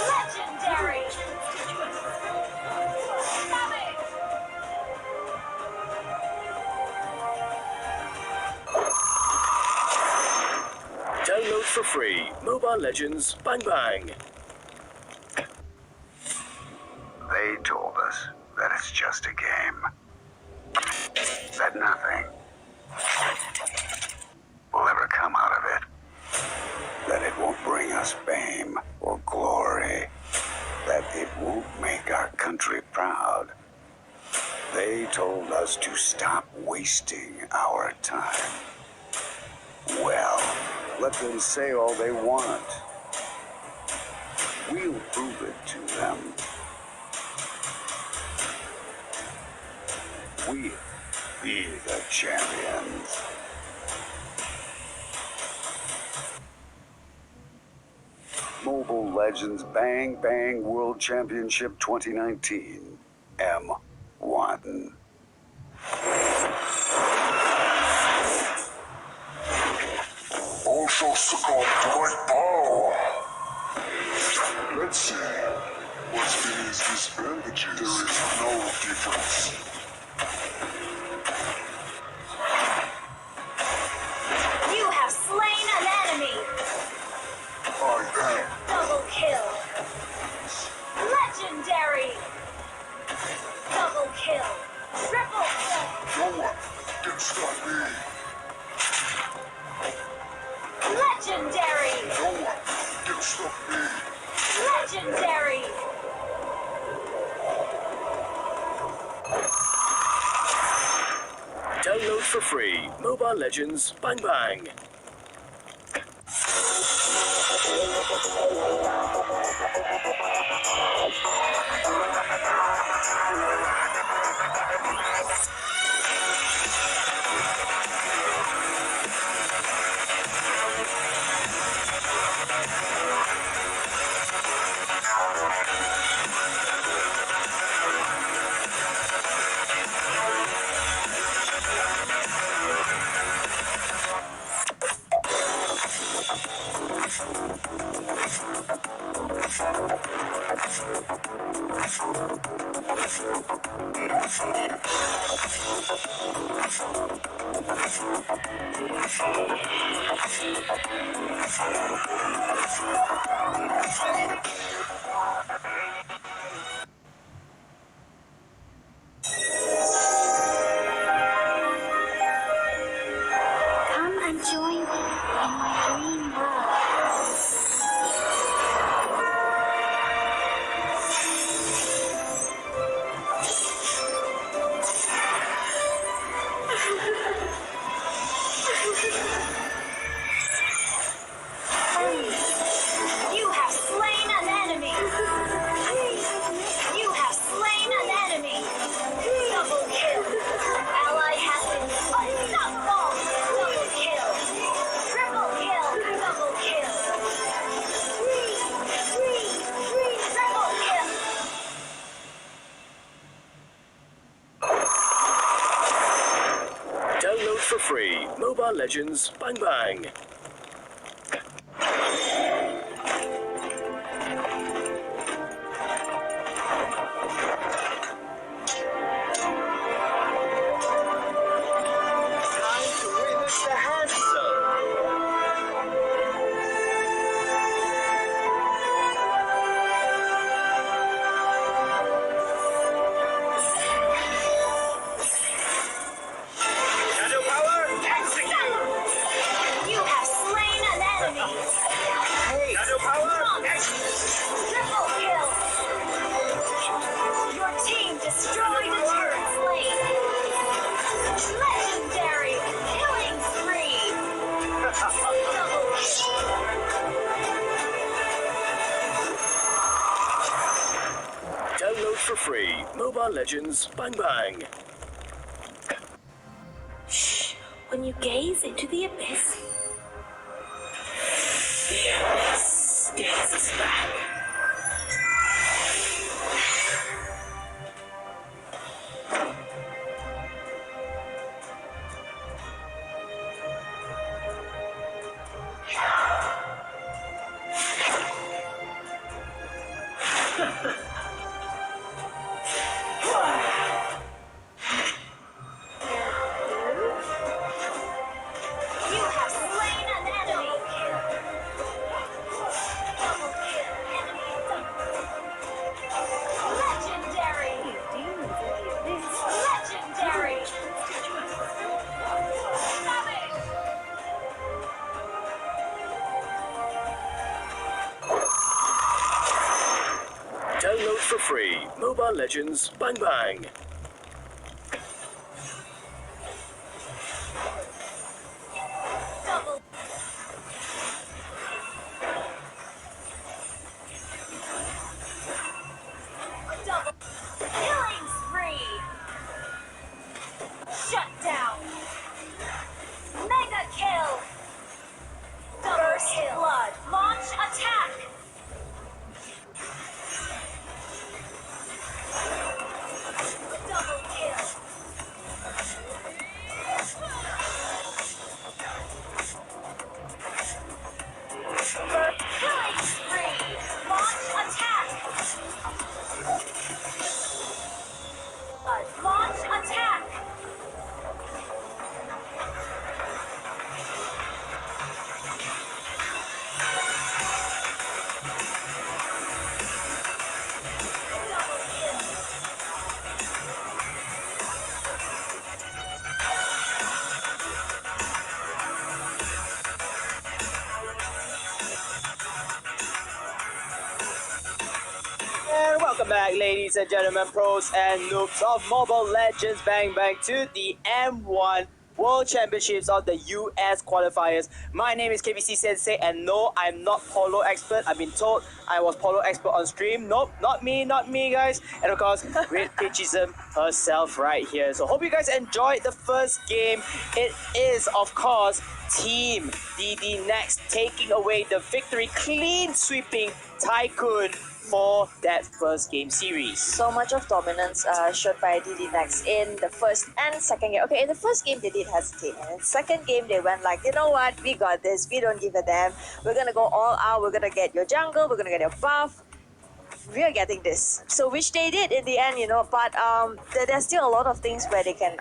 Legendary. Savage. Download for free. Mobile Legends Bang Bang. They told us that it's just a game. That nothing will ever come out of it. That it won't bring us fame or glory. That it won't make our country proud. They told us to stop wasting our time. Well, let them say all they want. We'll prove it to them. We'll be the champions. Mobile Legends Bang Bang World Championship 2019. M1. All shall succumb to my power. Let's see. What's beneath these bandages? There is no difference. You have slain an enemy. I am. Double kill. Legendary. Double kill. Triple kill. No one can stop me. Legendary. No one can stop me. Legendary. Download for free. Mobile Legends Bang Bang. Come and join me in my dream world. You have slain an enemy. You have slain an Download for free Mobile Legends Bang Bang. Time to witness the handsome. Shadow power, execute! You have slain an enemy. Shadow power, Triple kill. Your team destroyed a turret slain. Legendary killing spree. Double Download for free Mobile Legends Bang Bang. When you gaze into the abyss, takes us back. you have slain an enemy. Double kill. Enemy double. Legendary. Legendary. Savage. Download for free Mobile Legends Bang Bang. Double. Double. Killing spree. Shut down. Mega kill. Double kill. Blood. Launch attack. Double kill. Killing spree. Launch attack. Launch attack. Double kill. And welcome back, ladies and gentlemen, pros and noobs of Mobile Legends Bang Bang to the M1 World Championships of the US Qualifiers. My name is KBC Sensei, and no, I'm not polo expert. I've been told I was polo expert on stream. Nope, not me, guys. And of course, Great Pitchism herself right here. So hope you guys enjoyed the first game. It is, of course, Team DD Next taking away the victory, clean sweeping Tycoon for that first game series. So much of dominance shown by DD Next in the first and second game. Okay, in the first game they did hesitate, and in the second game they went like, you know what, we got this, we don't give a damn. We're gonna go all out, we're gonna get your jungle, we're gonna get your buff. We are getting this. So which they did in the end, but there's still a lot of things where they can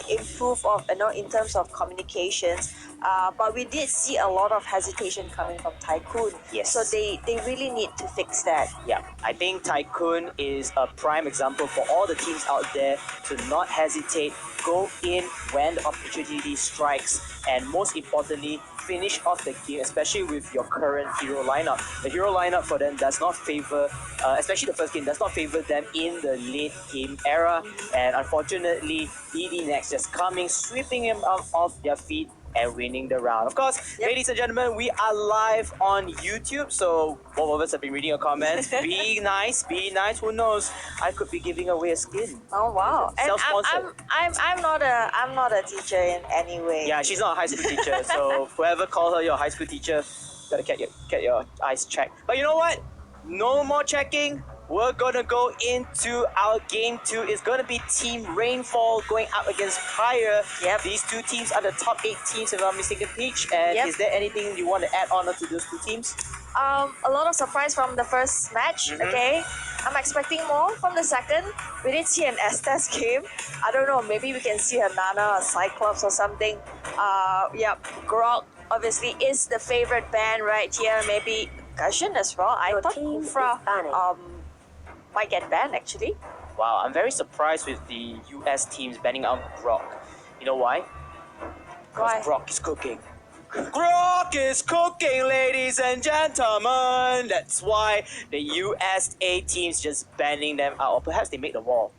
improve of, in terms of communications. But we did see a lot of hesitation coming from Tycoon. Yes. So they really need to fix that. Yeah, I think Tycoon is a prime example for all the teams out there to not hesitate, go in when the opportunity strikes, and most importantly, finish off the game, especially with your current hero lineup. The hero lineup for them does not favor, especially the first game, does not favor them in the late game era. And unfortunately, DD Next just coming, sweeping him off their feet and winning the round. Of course, ladies and gentlemen, we are live on YouTube, so both of us have been reading your comments. Be nice, who knows? I could be giving away a skin. Oh wow! And Self-sponsored. I'm not a teacher in any way. Yeah, she's not a high school teacher, so whoever calls her your high school teacher, gotta get your eyes checked. But you know what? No more checking. we're gonna go into our game 2. It's gonna be Team Rainfall going up against Pyre. Yep. These two teams are the top 8 teams, if I'm not mistaken, Peach. And Yep. is there anything you want to add on to those two teams? A lot of surprise from the first match, Mhm. okay? I'm expecting more from the second. We did see an Estes game. I don't know, maybe we can see a Nana, a Cyclops or something. Grok obviously is the favorite ban right here. Maybe Gushin as well. I thought team is Kufra banning. might get banned actually. Wow, I'm very surprised with the US teams banning out Grok. You know why? Why? Because Grok is cooking. Grok is cooking, ladies and gentlemen. That's why the USA teams just banning them out, or perhaps they make the wall.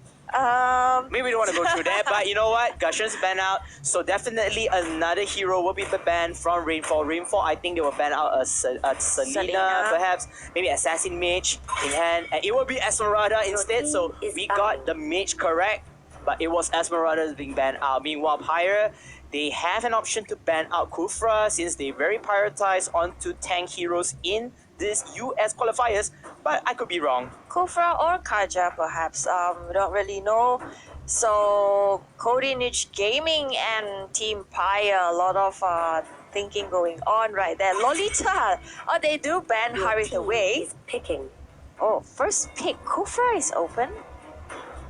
Maybe we don't want to go through that, but you know what? Gushin's banned out, so definitely another hero will be banned from Rainfall. Rainfall, I think they will ban out a Selena, perhaps, maybe Assassin Mage in hand, and it will be Esmeralda instead. So team is we got the Mage correct, but it was Esmeralda being banned out. Meanwhile, Pyre, they have an option to ban out Kufra since they very prioritize onto tank heroes in this US qualifiers, but I could be wrong. Kufra or Kaja perhaps. We don't really know. So Cody Niche Gaming and Team Pyre, a lot of thinking going on right there. Lolita, oh, they do ban Your Harith team away. is picking. Oh, first pick, Kufra is open.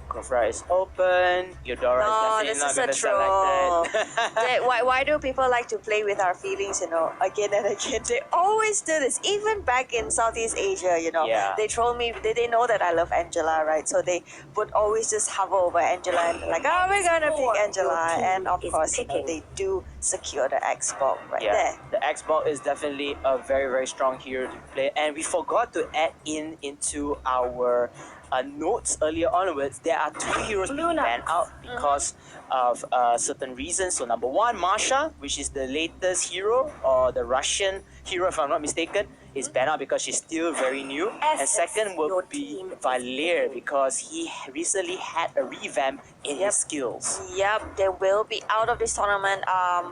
Kufra is open. Eudora No, is this definitely is not a going to troll. select it. why do people like to play with our feelings, again and again? They always do this, even back in Southeast Asia, Yeah. They troll me, they know that I love Angela, right? So they would always just hover over Angela and be like, oh, we're gonna pick Angela. Your team And of is course, picking. they do secure the Xbox right Yeah, there. the Xbox is definitely a very, very strong hero to play. And we forgot to add into our notes earlier onwards, there are 2 heroes being Luna. banned out because of certain reasons. So number 1, Masha, which is the latest hero, or the Russian hero if I'm not mistaken, is banned out because she's still very new. And Essex, second will your be team is Valier because he recently had a revamp in Yep. his skills. Yep, they will be out of this tournament.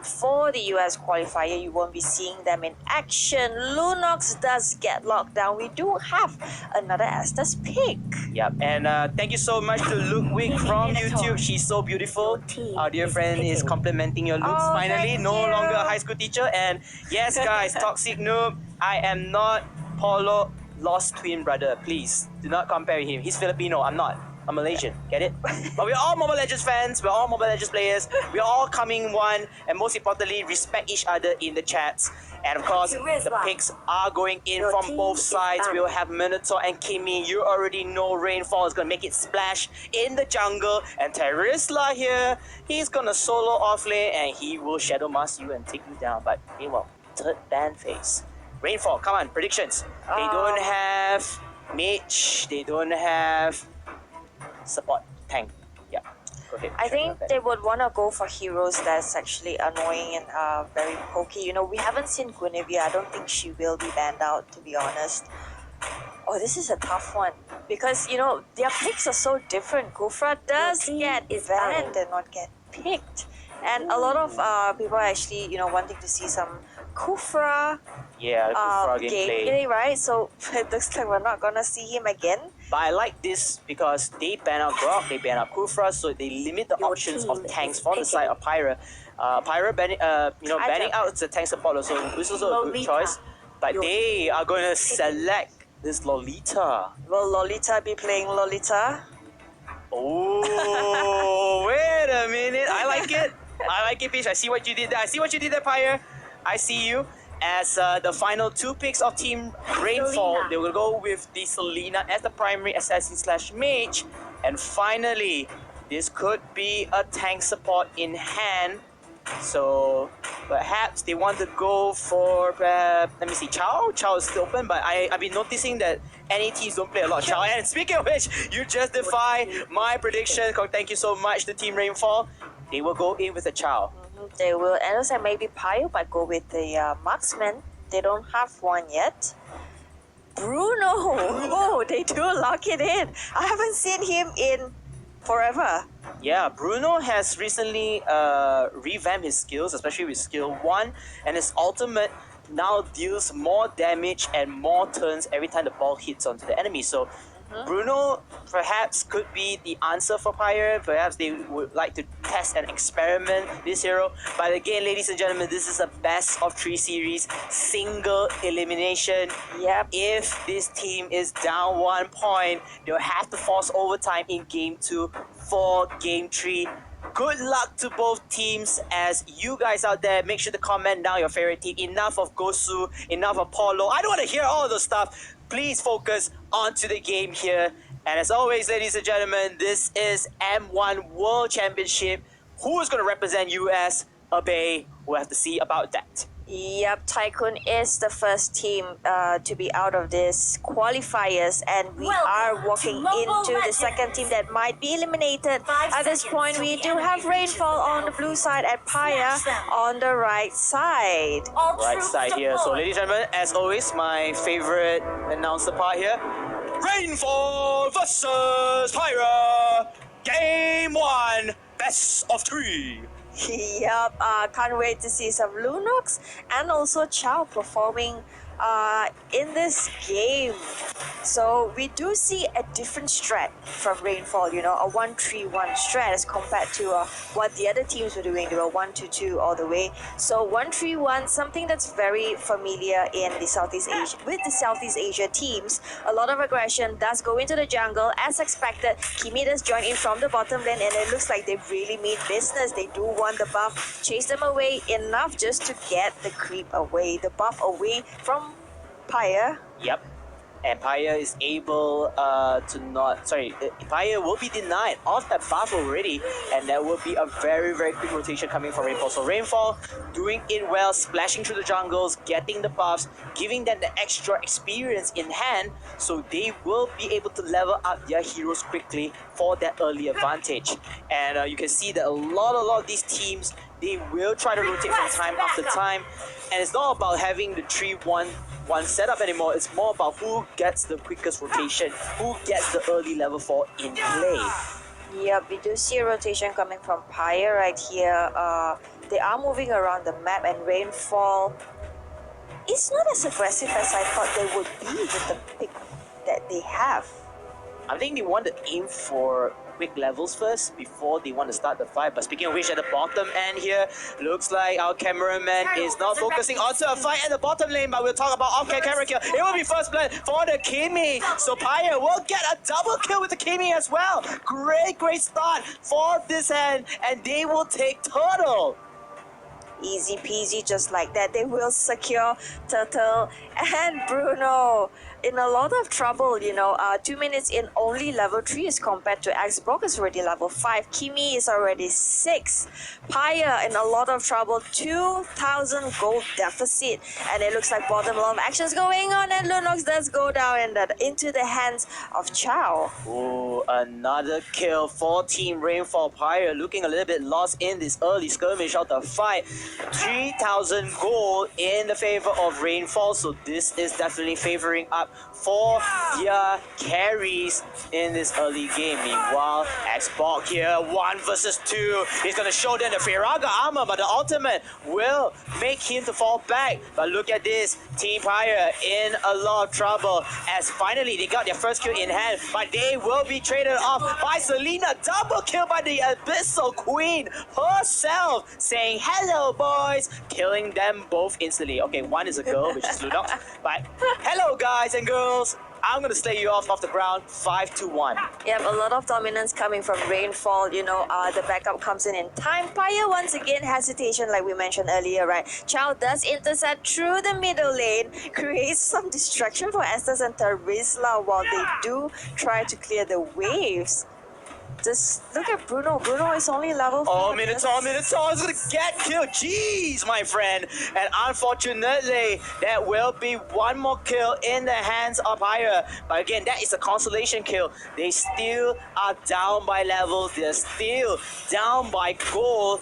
For the US qualifier, you won't be seeing them in action. Lunox does get locked down. We do have another Estes pick. Yep, and thank you so much to Ludwig from YouTube. She's so beautiful. Your team Our dear is friend is picking. complimenting your looks Oh, finally. thank No you. longer a high school teacher. And yes, guys, Toxic Noob, I am not Paulo Lost twin brother. Please do not compare him. He's Filipino. I'm not. I'm Malaysian. Get it? But we're all Mobile Legends fans. We're all Mobile Legends players. We're all coming one, and most importantly, respect each other in the chats. And of course, the picks are going in Your from team both is sides. banned. We'll have Minotaur and Kimmy. You already know Rainfall is gonna make it splash in the jungle. And Terisla here, he's gonna solo off lane and he will Shadow Mask you and take you down. But meanwhile, third ban phase. Rainfall, come on, predictions. They don't have mage, they don't have support tank. Yeah, go ahead. I Check think out that. they would want to go for heroes that's actually annoying and very pokey. We haven't seen Guinevere. I don't think she will be banned out, to be honest. Oh, this is a tough one because their picks are so different. Kufra does team get is banned banned. and not get picked, and a lot of people are actually wanting to see some Kufra Yeah, Kufra gameplay. gameplay, right? So it looks like we're not gonna see him again. But I like this because they ban out Grok, they ban out Kufra, so they limit the Your options team of tanks is from the side picking. of Pyre. Pyre banning out the tank support also, which is also a good Lolita. choice. But Your they are going to select this Lolita. Will Lolita be playing Lolita? Oh, wait a minute. I like it. I like it, Peach. I see what you did there. I see what you did there, Pyre. I see you. As the final 2 picks of Team Rainfall, Selena. they will go with the Selena as the primary assassin / mage. And finally, this could be a tank support in hand. So perhaps they want to go for, let me see, Chao? Chao is still open, but I've been noticing that any teams don't play a lot of Chao. And speaking of which, you just defy my prediction. Thank you so much to Team Rainfall. They will go in with a Chao. They will, and also maybe Pyre might go with the marksman. They don't have one yet. Bruno! Oh, they do lock it in. I haven't seen him in forever. Yeah, Bruno has recently revamped his skills, especially with skill 1, and his ultimate now deals more damage and more turns every time the ball hits onto the enemy. So Bruno perhaps could be the answer for Pyre. Perhaps they would like to test and experiment this hero. But again, ladies and gentlemen, this is a best of 3 series, single elimination. Yep. If this team is down 1 point, they'll have to force overtime in game 2 for game 3. Good luck to both teams. As you guys out there, make sure to comment down your favorite team. Enough of Gosu, enough of Polo. I don't want to hear all the stuff. Please focus onto the game here. And as always, ladies and gentlemen, this is M1 World Championship. Who is going to represent US? Abe. We'll have to see about that. Yep, Tycoon is the first team to be out of this qualifiers, and we are walking into the second team that might be eliminated. At this point, we do have Rainfall on the blue side and Paya on the right side. Right side here. So, ladies and gentlemen, as always, my favorite announcer part here. Rainfall versus Pyra. Game 1, best of 3. Yep, can't wait to see some Lunox and also Chow performing in this game. So we do see a different strat from Rainfall, you know, a 1-3-1 strat as compared to what the other teams were doing. They were 1-2-2 all the way. So 1-3-1, something that's very familiar in the Southeast Asia, with the Southeast Asia teams. A lot of aggression does go into the jungle as expected. Kimi does join in from the bottom lane, and it looks like they really mean business. They do want the buff, chase them away enough just to get the creep away, the buff away from Pyre. Yep. And Pyre is able Pyre will be denied of that buff already, and that will be a very, very quick rotation coming from Rainfall. So Rainfall doing it well, splashing through the jungles, getting the buffs, giving them the extra experience in hand, so they will be able to level up their heroes quickly for that early advantage. And you can see that a lot of these teams, they will try to rotate from time after time, and it's not about having the 3-1-1 setup anymore. It's more about who gets the quickest rotation, who gets the early level 4 in play. Yep, we do see a rotation coming from Pyre right here. They are moving around the map, and Rainfall is not as aggressive as I thought they would be with the pick that they have. I think they want to aim for quick levels first before they want to start the fight. But speaking of which, at the bottom end here, looks like our cameraman is not focusing onto a fight at the bottom lane, but we'll talk about off-camera camera kill. It will be first blood for the Kimi. So Pyre will get a double kill with the Kimi as well. Great start for this hand, and they will take Turtle. Easy peasy, just like that. They will secure Turtle and Bruno in a lot of trouble, you know. 2 minutes in, only level 3 is compared to Xbox is already level 5. Kimi is already 6. Pyre in a lot of trouble, 2,000 gold deficit, and it looks like bottom lot of actions going on, and Lunox does go down and into the hands of Chow. Oh, another kill for Team Rainfall. Pyre looking a little bit lost in this early skirmish of the fight. 3,000 gold in the favor of Rainfall, so this is definitely favoring up for their carries in this early game. Meanwhile, Xbox here, 1 versus 2. He's gonna show them the Firaga armor, but the ultimate will make him to fall back. But look at this, Team Pyre in a lot of trouble as finally they got their first kill in hand, but they will be traded off by Selena. Double kill by the Abyssal Queen herself, saying hello boys, killing them both instantly. Okay, one is a girl, which is Lunox, but hello guys and girls, I'm gonna slay you off the ground 5-1. Yep, a lot of dominance coming from Rainfall. You know, the backup comes in time. Pyre once again, hesitation like we mentioned earlier, right? Chow does intercept through the middle lane, creates some distraction for Estes and Tarisla while they do try to clear the waves. Just look at Bruno. Bruno is only level 4. Oh, Minotaur is gonna get killed. Jeez, my friend. And unfortunately, there will be one more kill in the hands of Pyre. But again, that is a consolation kill. They still are down by levels. They're still down by gold.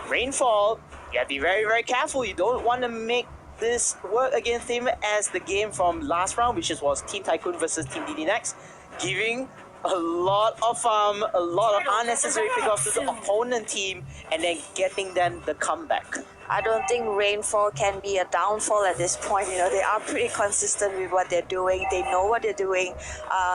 Rainfall, you gotta be very careful. You don't want to make this work against him as the game from last round, which was Team Tycoon versus Team DD Next, giving a lot of unnecessary pickoffs to the opponent team and then getting them the comeback. I don't think Rainfall can be a downfall at this point. You know, they are pretty consistent with what they're doing. They know what they're doing.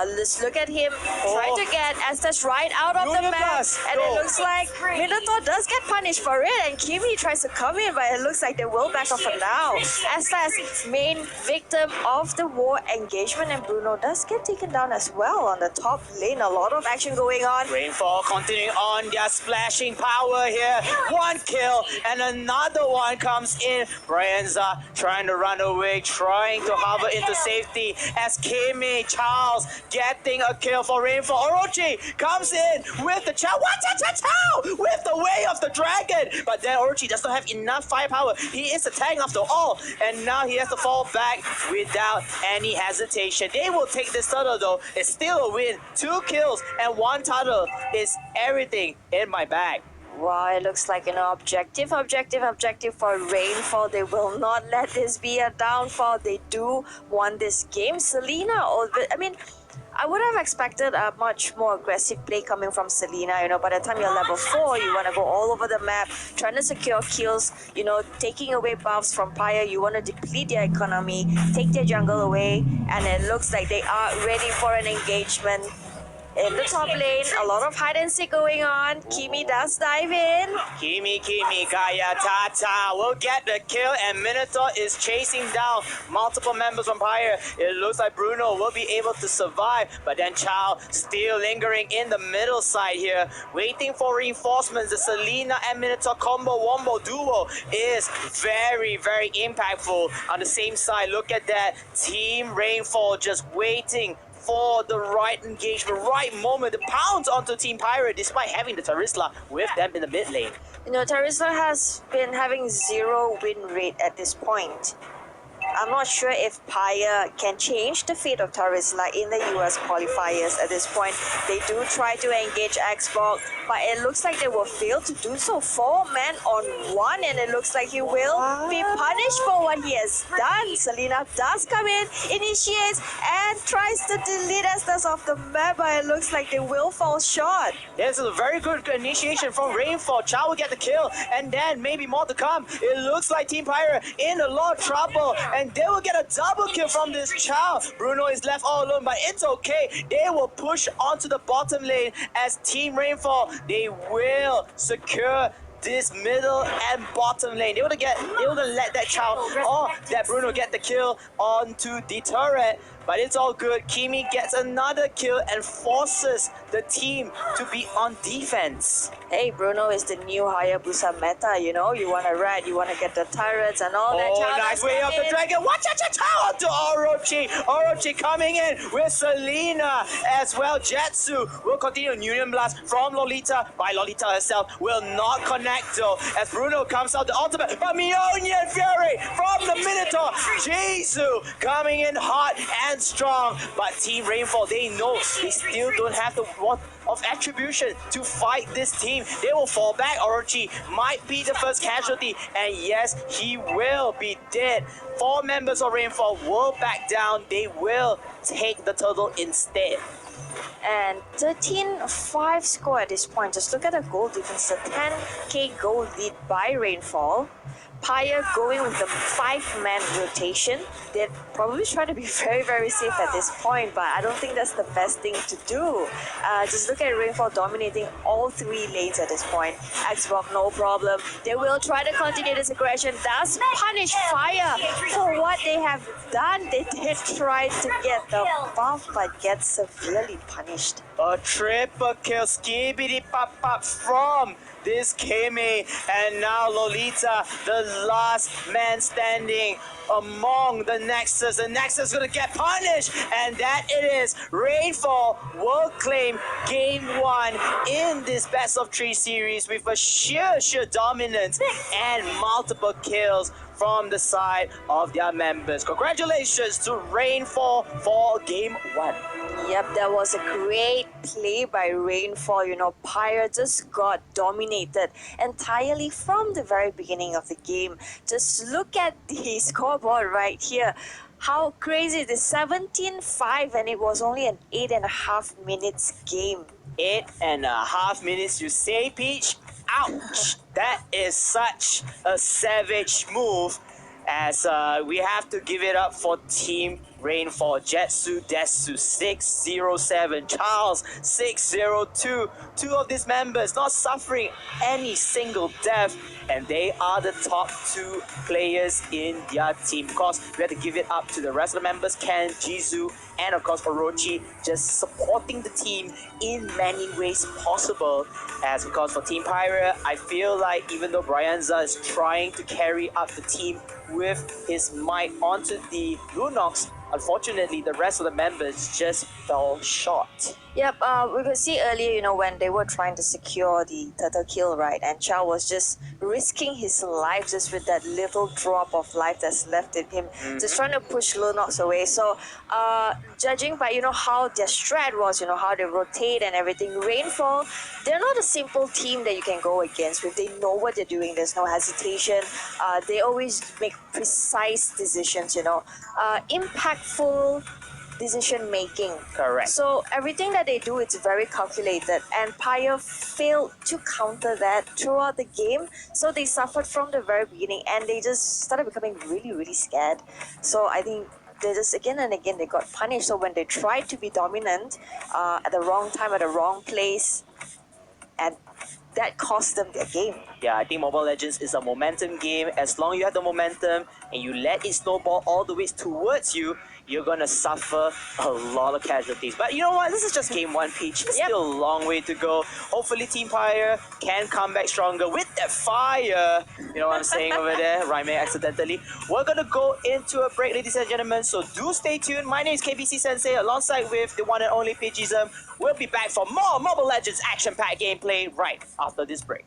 Let's look at him trying to get Estes right out of the Union map. Blast, And no. it looks like Minotaur does get punished for it. And Kimi tries to come in, but it looks like they will back off for now. Estes, main victim of the war engagement. And Bruno does get taken down as well on the top lane. A lot of action going on. Rainfall continuing on their splashing power here. One kill and another one comes in. Brianza trying to run away, trying to hover into safety as Kimi Charles getting a kill for Rainfall. Orochi comes in with the chow. With the way of the dragon. But then Orochi does not have enough firepower. He is a tank after all. And now he has to fall back without any hesitation. They will take this turtle though. It's still a win. 2 kills and 1 turtle is everything in my bag. Wow, it looks like an objective for Rainfall. They will not let this be a downfall. They do want this game. Selena, I would have expected a much more aggressive play coming from Selena. You know, by the time you're level 4, you want to go all over the map, trying to secure kills, you know, taking away buffs from Pyre. You want to deplete their economy, take their jungle away, and it looks like they are ready for an engagement. In the top lane, a lot of hide and seek going on. Kimi does dive in. Kimi, Gaia, Tata will get the kill and Minotaur is chasing down multiple members from Pyre. It looks like Bruno will be able to survive, but then Chow still lingering in the middle side here, waiting for reinforcements. The Selena and Minotaur combo wombo duo is very, very impactful. On the same side, look at that. Team Rainfall just waiting for the right engagement, right moment to pounce onto Team Pirate despite having the Tarisla with them in the mid lane. You know, Tarisla has been having 0 win rate at this point. I'm not sure if Pyre can change the fate of Tarisla in the US qualifiers at this point. They do try to engage Xbox, but it looks like they will fail to do so. 4 men on 1, and it looks like he will be punished for what he has done. Selena does come in, initiates, and tries to delete Estes off the map, but it looks like they will fall short. This is a very good initiation from Rainfall. Chow will get the kill, and then maybe more to come. It looks like Team Pyre in a lot of trouble, and they will get a double kill from this Chow. Bruno is left all alone, but it's okay. They will push onto the bottom lane as Team Rainfall. They will secure this middle and bottom lane. They would let that Chow or that Bruno get the kill onto the turret. But it's all good. Kimi gets another kill and forces the team to be on defense. Hey, Bruno is the new Hayabusa meta, you know? You want to ride, you want to get the turrets and all that. Oh, Chow nice does way come of the in. dragon. Watch out, Chow to Orochi. Orochi coming in with Selena as well. Jetsu will continue Union Blast from Lolita, by Lolita herself. Will not connect though as Bruno comes out the ultimate. But Mionian Fury from the Minotaur. Jesu coming in hot and strong. But Team Rainfall, they know they still don't have the one of attribution to fight this team. They will fall back. Orochi might be the first casualty, and yes, he will be dead. 4 members of Rainfall will back down. They will take the turtle instead. And 13-5 score at this point. Just look at the goal difference. A 10k goal lead by Rainfall. Pyre going with the 5-man rotation. They're probably trying to be very, very safe at this point, but I don't think that's the best thing to do. Just look at Rainfall dominating all 3 lanes at this point. Xbox, no problem. They will try to continue this aggression. Does punish Fire for what they have done. They did try to get the buff, but get severely punished. A triple kill, skibidi pop pop from this Kimi, and now Lolita, the last man standing among the Nexus. The Nexus is gonna get punished, and that it is. Rainfall will claim game 1 in this best of 3 series with a sheer dominance and multiple kills from the side of their members. Congratulations to Rainfall for game 1. Yep, that was a great play by Rainfall. You know, Pyre just got dominated entirely from the very beginning of the game. Just look at the scoreboard right here. How crazy it is. 17-5, and it was only an 8.5 minutes game. 8.5 minutes, you say, Peach? Ouch! That is such a savage move. As we have to give it up for Team Rainfall. Jetsu Desu 607, Charles 602. Two of these members not suffering any single death, and they are the top two players in their team. Of course, we have to give it up to the rest of the members, Ken, Jizu, and of course Orochi, just supporting the team in many ways possible. As because for Team Pyra, I feel like even though Bryanza is trying to carry up the team with his might onto the Lunox, unfortunately the rest of the members just fell short. Yep, we could see earlier, when they were trying to secure the turtle kill, right? And Chow was just risking his life just with that little drop of life that's left in him, just trying to push Lunox away. So, judging by, how their strat was, how they rotate and everything, Rainfall, they're not a simple team that you can go against with. They know what they're doing, there's no hesitation. They always make precise decisions, impactful decision making. Correct. So everything that they do, it's very calculated, and Pyre failed to counter that throughout the game. So they suffered from the very beginning, and they just started becoming really, really scared. So I think they just again and again they got punished. So when they tried to be dominant at the wrong time, at the wrong place, and that cost them their game. Yeah, I think Mobile Legends is a momentum game. As long as you have the momentum and you let it snowball all the way towards you, you're gonna suffer a lot of casualties. But you know what? This is just game one, Peach. There's still a long way to go. Hopefully Team Pyre can come back stronger with that fire. You know what I'm saying over there? Rhyming accidentally. We're gonna go into a break, ladies and gentlemen, so do stay tuned. My name is KBC Sensei, alongside with the one and only Pidgeism. We'll be back for more Mobile Legends action-packed gameplay right after this break.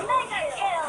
Mega kill!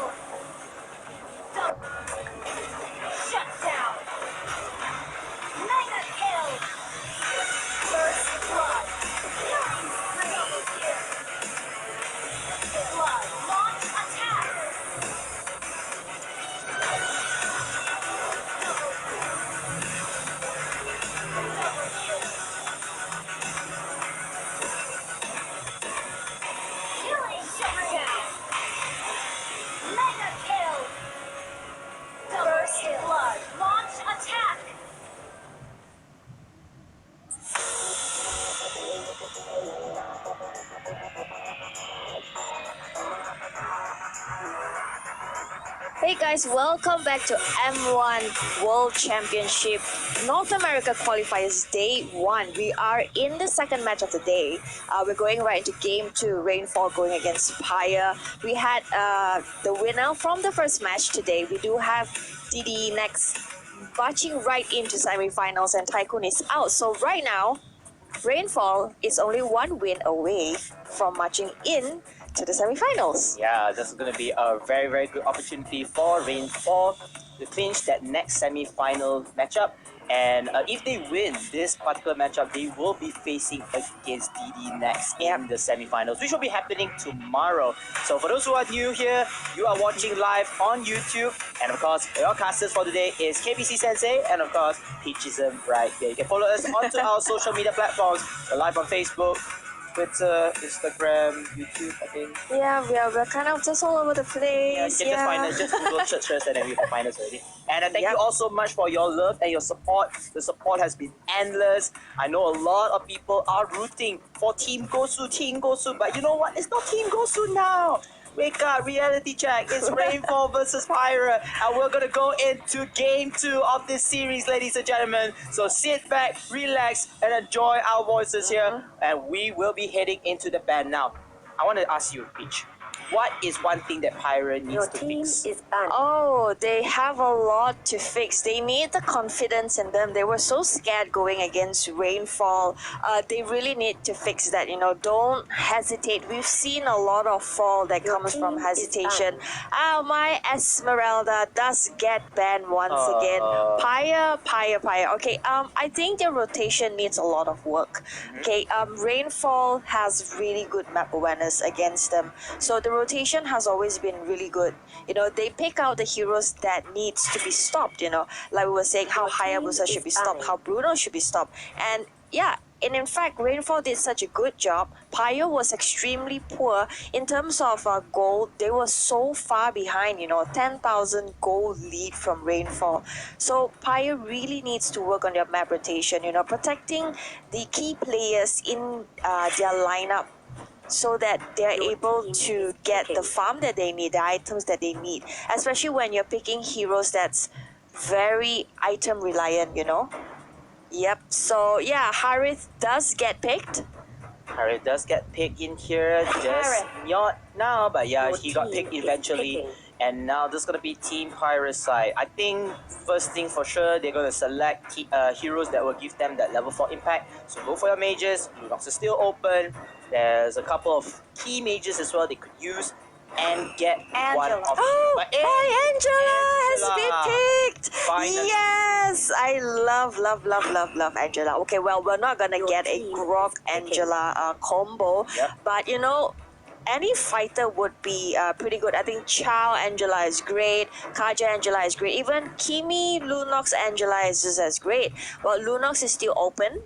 guys, welcome back to M1 World Championship North America Qualifiers Day 1. We are in the second match of the day. We're going right into Game 2, Rainfall going against Paya. We had the winner from the first match today. We do have DD next marching right into semi-finals, and Tycoon is out. So right now, Rainfall is only one win away from marching in to the semi-finals. Yeah, this is going to be a very, very good opportunity for Rainfall to clinch that next semi-final matchup. And if they win this particular matchup, they will be facing against DD next in the semi-finals, which will be happening tomorrow. So for those who are new here, you are watching live on YouTube. And of course, your casters for today is KBC Sensei and of course, Peachism right here. You can follow us onto our social media platforms. We're live on Facebook, Twitter, Instagram, YouTube, I think. Yeah, we're kind of just all over the place. Yeah, you can just find us, just Google Church First and then you can find us already. And thank you all so much for your love and your support. The support has been endless. I know a lot of people are rooting for Team Gosu, but you know what? It's not Team Gosu now. Wake up, reality check. It's Rainfall versus Pyra, and we're gonna go into Game 2 of this series, ladies and gentlemen. So sit back, relax, and enjoy our voices here. And we will be heading into the band now. I want to ask you, Peach, what is one thing that Pyra needs to fix? Oh, they have a lot to fix. They need the confidence in them. They were so scared going against Rainfall. They really need to fix that. You know, don't hesitate. We've seen a lot of fall that comes from hesitation. My Esmeralda does get banned once again. Paya. Okay, I think their rotation needs a lot of work. Okay, Rainfall has really good map awareness against them. So the rotation has always been really good. You know, they pick out the heroes that needs to be stopped, you know, like we were saying how Hayabusa should be stopped, how Bruno should be stopped. And yeah, and in fact, Rainfall did such a good job. Paya was extremely poor in terms of gold. They were so far behind, you know, 10,000 gold lead from Rainfall. So Paya really needs to work on their map rotation, you know, protecting the key players in their lineup, so that they're able to get the farm that they need, the items that they need, especially when you're picking heroes that's very item reliant, you know. Yep, so yeah, Harith does get picked. Harith does get picked in here, just not now, but yeah, he got picked eventually. And now this is going to be Team Pyra's side. I think first thing for sure, they're going to select heroes that will give them that level 4 impact. So go for your mages. Lunox is still open. There's a couple of key mages as well they could use and get one of them. Oh, Angela has been picked. Finally. Yes, I love Angela. Okay, well, we're not going to get a Grok Angela combo, but you know, any fighter would be pretty good. I think Chow Angela is great, Kaja Angela is great, even Kimi Lunox Angela is just as great. Well, Lunox is still open,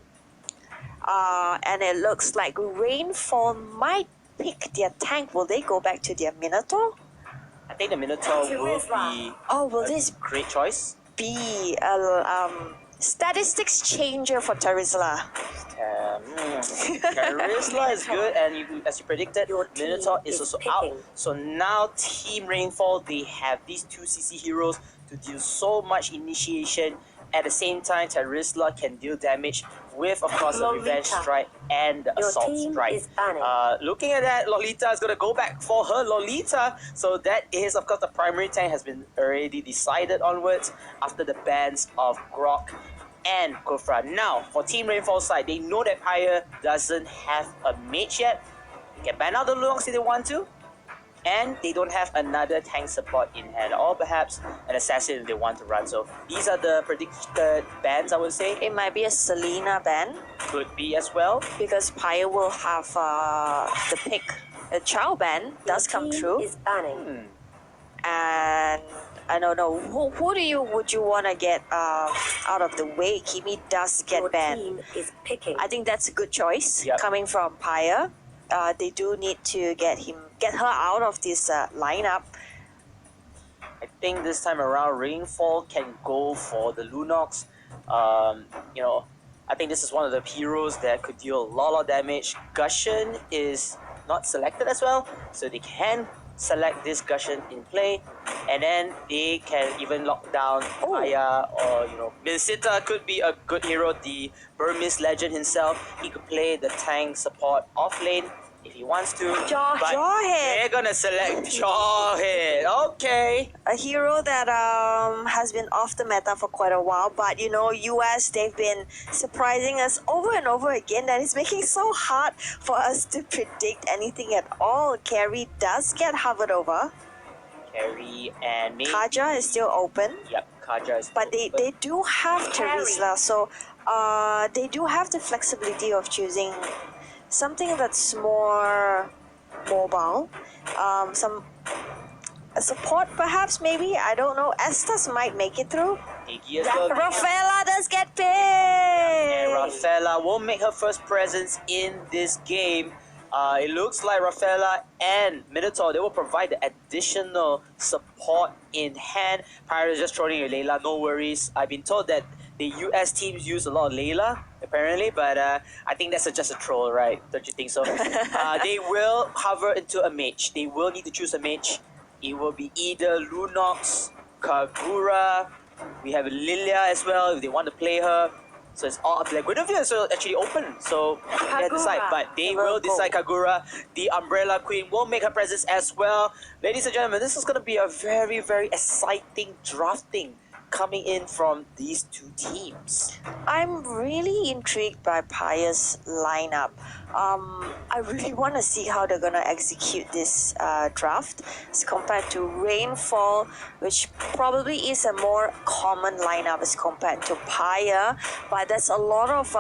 and it looks like Rainfall might pick their tank. Will they go back to their Minotaur? I think the Minotaur will be will this great choice. Be a statistics changer for Terizla? Terizla is good, and as you predicted, Minotaur is also out. So now Team Rainfall, they have these 2 CC heroes to deal so much initiation. At the same time, Terizla can deal damage with, of course, the Revenge Strike and the Assault Strike. Looking at that, Lolita is going to go back for her Lolita. So that is, of course, the primary tank has been already decided onwards after the bans of Grok and Kofra. Now, for Team Rainfall side, they know that Pyre doesn't have a mage yet. They can ban out the Lunox if they want to. And they don't have another tank support in hand, or perhaps an assassin if they want to run. So these are the predicted bans, I would say. It might be a Selena ban. Could be as well. Because Pyre will have the pick. A Chow ban does come true. And I don't know, who would you want to get out of the way? Kimi does get banned. I think that's a good choice coming from Pyre. They do need to get her out of this lineup. I think this time around, Rainfall can go for the Lunox. You know, I think this is one of the heroes that could deal a lot of damage. Gushen is not selected as well, so they can select this Gushen in play. and then they can even lock down Aya, or Minsita could be a good hero. The Burmese legend himself, he could play the tank support off lane if he wants to. But Jawhead. they're gonna select Jawhead. Okay. A hero that has been off the meta for quite a while, but US, they've been surprising us over and over again. That is making it so hard for us to predict anything at all. Carry does get hovered over. Carry and maybe. Kaja is still open. Yep, Kaja is. But they do have Terizla, so they do have the flexibility of choosing something that's more mobile. A support perhaps, maybe, I don't know. Estes might make it through. Rafaela does get picked! And Rafaela won't make her first presence in this game. It looks like Rafaela and Minotaur, they will provide the additional support in hand. Pyro is just throwing a Layla, no worries. I've been told that the US teams use a lot of Layla, apparently, but I think that's just a troll, right? Don't you think so? They will hover into a mage. They will need to choose a mage. It will be either Lunox, Kagura, we have Lilia as well if they want to play her. So it's all up to them. Guinevere is actually open, so they decide. But they will decide Kagura. The Umbrella Queen will make her presence as well. Ladies and gentlemen, this is going to be a very, very exciting drafting coming in from these two teams. I'm really intrigued by Paya's lineup. I really want to see how they're going to execute this draft as compared to Rainfall, which probably is a more common lineup as compared to Paya. But there's a lot of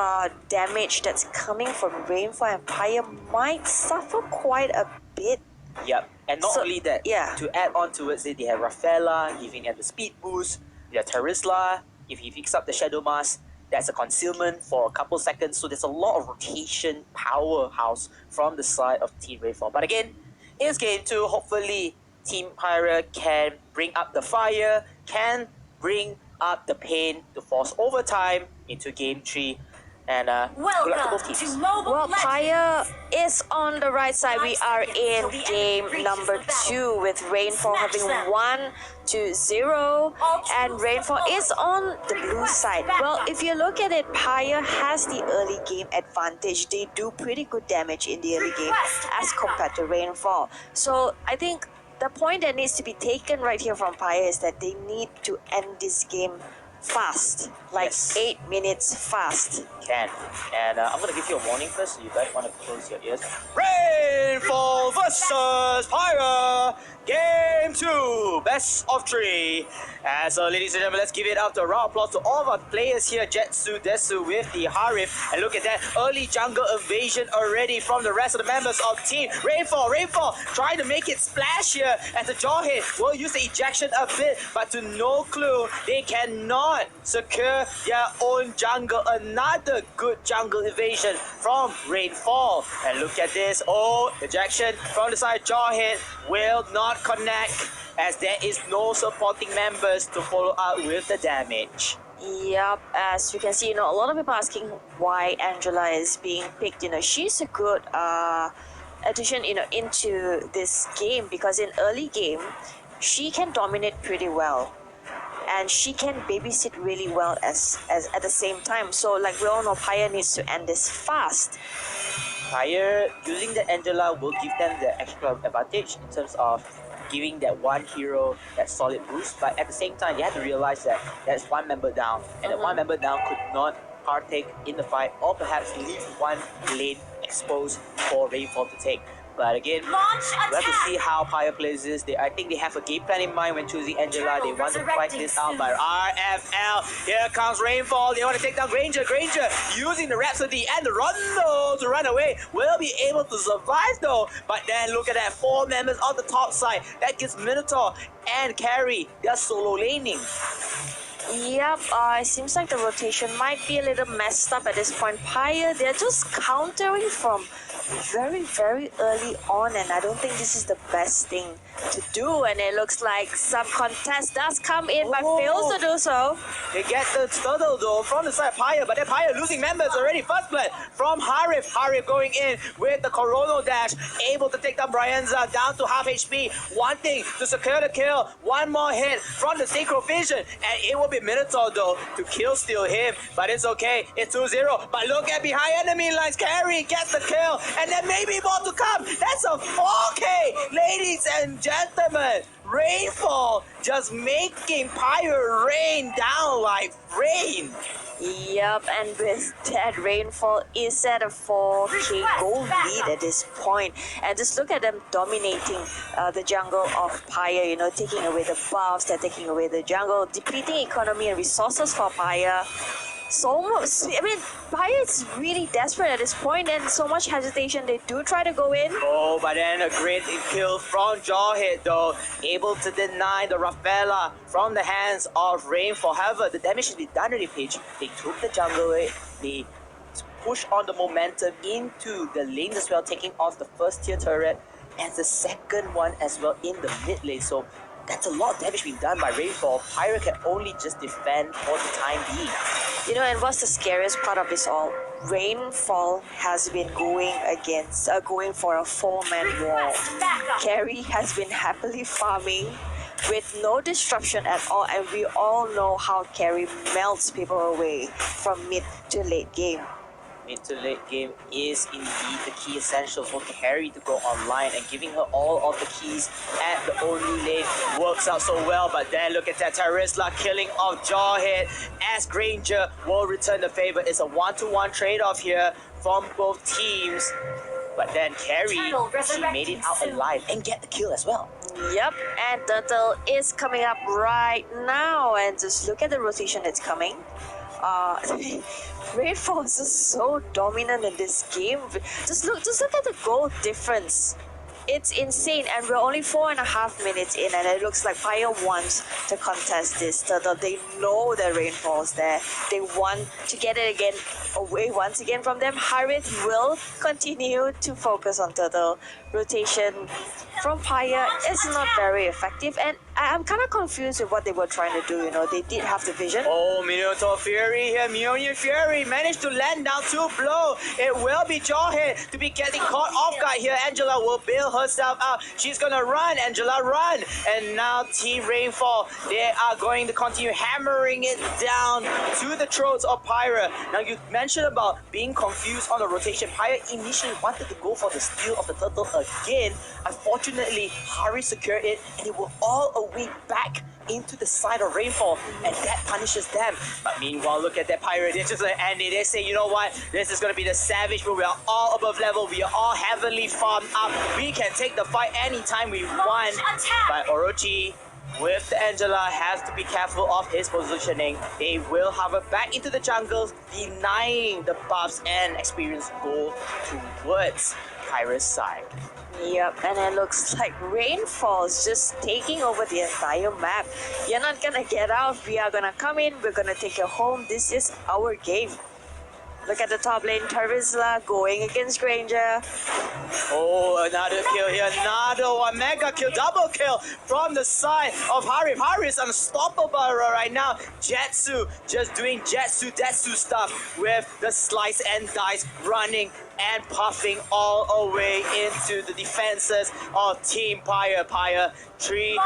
damage that's coming from Rainfall, and Paya might suffer quite a bit. Yep, and not only that, to add on towards it, they have Rafaela, giving them the speed boost. They have Terizla, if he picks up the Shadow Mask, that's a concealment for a couple seconds. So there's a lot of rotation powerhouse from the side of Team Rainfall. But again, it's game 2. Hopefully, Team Pyra can bring up the fire, can bring up the pain to force overtime into game 3. And good luck to both teams. Well, Paya is on the right side. We are in game number 2 with Rainfall having 1-0, and Rainfall is on the blue side. Well, if you look at it, Paya has the early game advantage. They do pretty good damage in the early game as compared to Rainfall. So I think the point that needs to be taken right here from Paya is that they need to end this game fast, like 8 minutes fast. Can. And I'm going to give you a warning first, so you guys want to close your ears. Rainfall versus Pyra, game 2, best of 3. And so, ladies and gentlemen, let's give it up to a round of applause to all of our players here. Jetsu, Desu with the Harif. And look at that, early jungle invasion already from the rest of the members of Team Rainfall. Rainfall trying to make it splash here as the Jawhead will use the ejection a bit, but to no clue, they cannot secure their own jungle. Another good jungle invasion from Rainfall. And look at this, ejection from the side. Jawhead will not connect as there is no supporting members to follow up with the damage. Yep, as you can see, a lot of people asking why Angela is being picked. She's a good addition, into this game, because in early game, she can dominate pretty well. And she can babysit really well as at the same time. So like we all know, Paya needs to end this fast. Paya using the Angela will give them the extra advantage in terms of giving that one hero that solid boost. But at the same time, you have to realize that there's one member down, and that one member down could not partake in the fight, or perhaps leave one lane exposed for Rainfall to take. But again, we have to see how Paya plays this. I think they have a game plan in mind when choosing Angela. They want to fight this out by RFL. Here comes Rainfall. They want to take down Granger. Granger using the Rhapsody and the Rondo to run away. Will be able to survive though. But then look at that, 4 members on the top side. That gives Minotaur and Carry. They're solo laning. Yep, it seems like the rotation might be a little messed up at this point. Paya, they're just countering from very, very early on, and I don't think this is the best thing to do. And it looks like some contest does come in, but fails to do so. They get the turtle though from the side of Pyre, but then Pyre losing members already. First blood from Harif. Harif going in with the Chrono Dash, able to take down Brianza down to half HP, wanting to secure the kill. One more hit from the Synchro Vision, and it will be Minotaur though to kill steal him, but it's okay. It's 2-0. But look at behind enemy lines. Carry gets the kill, and then maybe more to come. That's a 4K, ladies and gentlemen. Rainfall just making Pyre rain down like rain. Yep, and with that, Rainfall is at a 4K gold lead at this point. And just look at them dominating the jungle of Pyre, you know, taking away the buffs, they're taking away the jungle, depleting economy and resources for Pyre. So much, I mean, Pyre is really desperate at this point, and so much hesitation. They do try to go in. Oh, but then a great kill from Jawhead though, able to deny the Rafaela from the hands of Rainfall. However, the damage has been done already, Paige. They took the jungle away, they push on the momentum into the lane as well, taking off the first tier turret and the second one as well in the mid lane. So that's a lot of damage being done by Rainfall. Pyre can only just defend for the time being. You know, and what's the scariest part of this all? Rainfall has been going for a 4-man wall. Carry has been happily farming with no disruption at all, and we all know how Carry melts people away from mid to late game. Mid to late game is indeed the key essential for Carry to go online, and giving her all of the keys at the only lane works out so well. But then look at that Tarisla killing off Jawhead as Granger will return the favor. It's a 1-to-1 trade-off here from both teams. But then Carry, she made it out alive and get the kill as well. Yep, and Turtle is coming up right now, and just look at the rotation that's coming. Rainfall is just so dominant in this game. Just look at the goal difference. It's insane, and we're only 4.5 minutes in, and it looks like Pyre wants to contest this Turtle. They know that Rainfall's there. They want to get it again away once again from them. Harith will continue to focus on Turtle. Rotation from Pyre is not very effective, and I'm kind of confused with what they were trying to do. You know, they did have the vision. Oh, Minotaur Fury here. Minotaur Fury managed to land down 2 blow. It will be Jawhead to be getting caught off guard here. Angela will bail herself out. She's gonna run. Angela, run. And now Team Rainfall, they are going to continue hammering it down to the throats of Pyre. Now, you mentioned about being confused on the rotation. Pyre initially wanted to go for the steal of the turtle again. Unfortunately, Hari secured it, and it will all away back into the side of Rainfall, and that punishes them. But meanwhile, look at that Pyre. They're just like Andy. They say, you know what? This is gonna be the savage, but we are all above level. We are all heavily farmed up. We can take the fight anytime we want. But Orochi with the Angela has to be careful of his positioning. They will hover back into the jungle, denying the buffs and experience go towards Pyre's side. Yep, and it looks like Rainfall's just taking over the entire map. You're not gonna get out. We are gonna come in. We're gonna take you home. This is our game. Look at the top lane, Tarisla going against Granger. Oh, another kill here, another one, mega kill, double kill from the side of Hari. Hari is unstoppable right now. Jetsu just doing Jetsu stuff with the slice and dice, running and puffing all the way into the defenses of Team Pyre. Pyre, two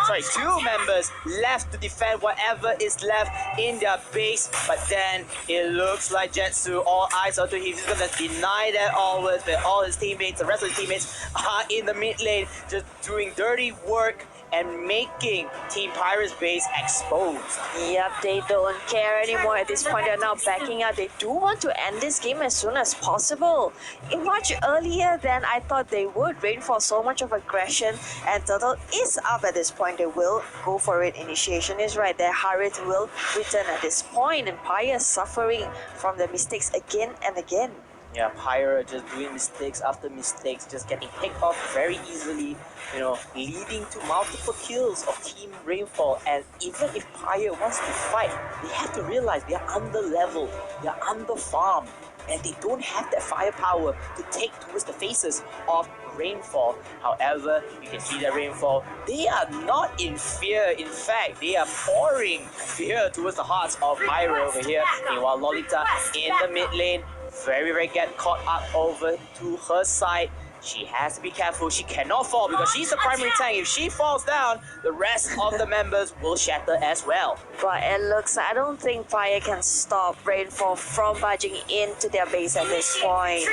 members left to defend whatever is left in their base, but then it looks like Jetsu, all eyes are to him. He's gonna deny that always, but all his teammates, the rest of his teammates are in the mid lane, just doing dirty work and making Team Pyre's base exposed. Yep, they don't care anymore at this point. They're now backing out. They do want to end this game as soon as possible. Much earlier than I thought they would. Rainfall so much of aggression, and Turtle is up at this point. They will go for it. Initiation is right there. Harith will return at this point, and Pyre suffering from the mistakes again and again. Yeah, Pyre just doing mistakes after mistakes, just getting picked off very easily, you know, leading to multiple kills of Team Rainfall. And even if Pyre wants to fight, they have to realize they are under level, they are under farm. and they don't have that firepower to take towards the faces of Rainfall. However, you can see that Rainfall, they are not in fear. In fact, they are pouring fear towards the hearts of Pyro over here. Meanwhile, Lolita in the mid lane, very get caught up over to her side. She has to be careful. She cannot fall because she's the primary tank. If she falls down, the rest of the members will shatter as well. But it looks like I don't think Fire can stop Rainfall from barging into their base at this point.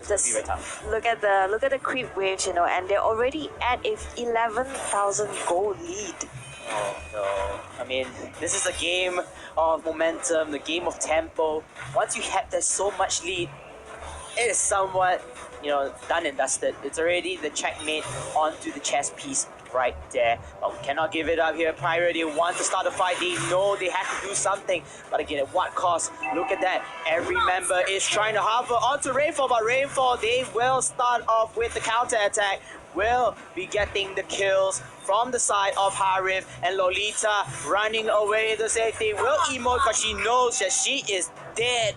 Just Very tough. look at the creep waves, you know, and they're already at a 11,000 gold lead. Oh no. I mean, this is a game of momentum, the game of tempo. Once you have that so much lead, it is somewhat, done and dusted. It's already the checkmate onto the chess piece right there. But we cannot give it up here. Pyro, they want to start a fight. They know they have to do something. But again, at what cost? Look at that. Every member is trying to hover onto Rainfall, but Rainfall, they will start off with the counter attack. Will be getting the kills from the side of Harith, and Lolita running away to safety will emote because she knows that she is dead,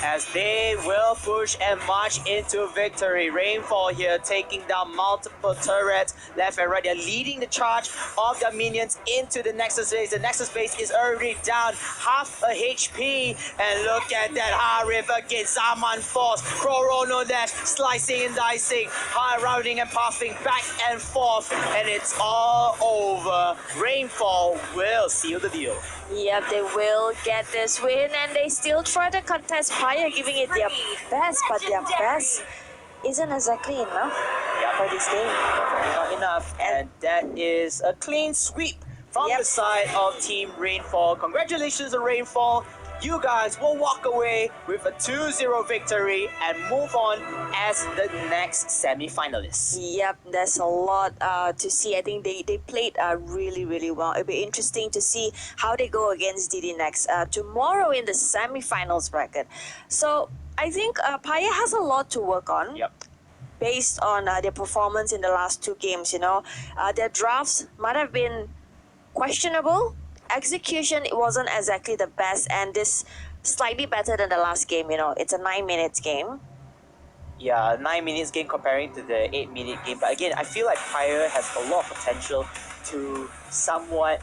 as they will push and march into victory. Rainfall here taking down multiple turrets left and right. They're leading the charge of the minions into the Nexus base. The Nexus base is already down half a HP, and look at that. Harith against Zaman Force, Chrono Dash, slicing and dicing, high routing and puffing back and forth, and it's all over. Rainfall will seal the deal. Yep, they will get this win, and they still try to contest Fire, giving it their best, but their best isn't exactly enough for this game. Not enough, and that is a clean sweep from the side of Team Rainfall. Congratulations on Rainfall. You guys will walk away with a 2-0 victory and move on as the next semi-finalists. Yep, there's a lot to see. I think they played really well. It'll be interesting to see how they go against DD next tomorrow in the semi-finals bracket. So I think Paya has a lot to work on. Yep. Based on their performance in the last two games, their drafts might have been questionable. Execution, it wasn't exactly the best, and this slightly better than the last game. It's a 9 minutes game. Yeah, 9 minutes game comparing to the 8-minute game. But again, I feel like Pyre has a lot of potential to somewhat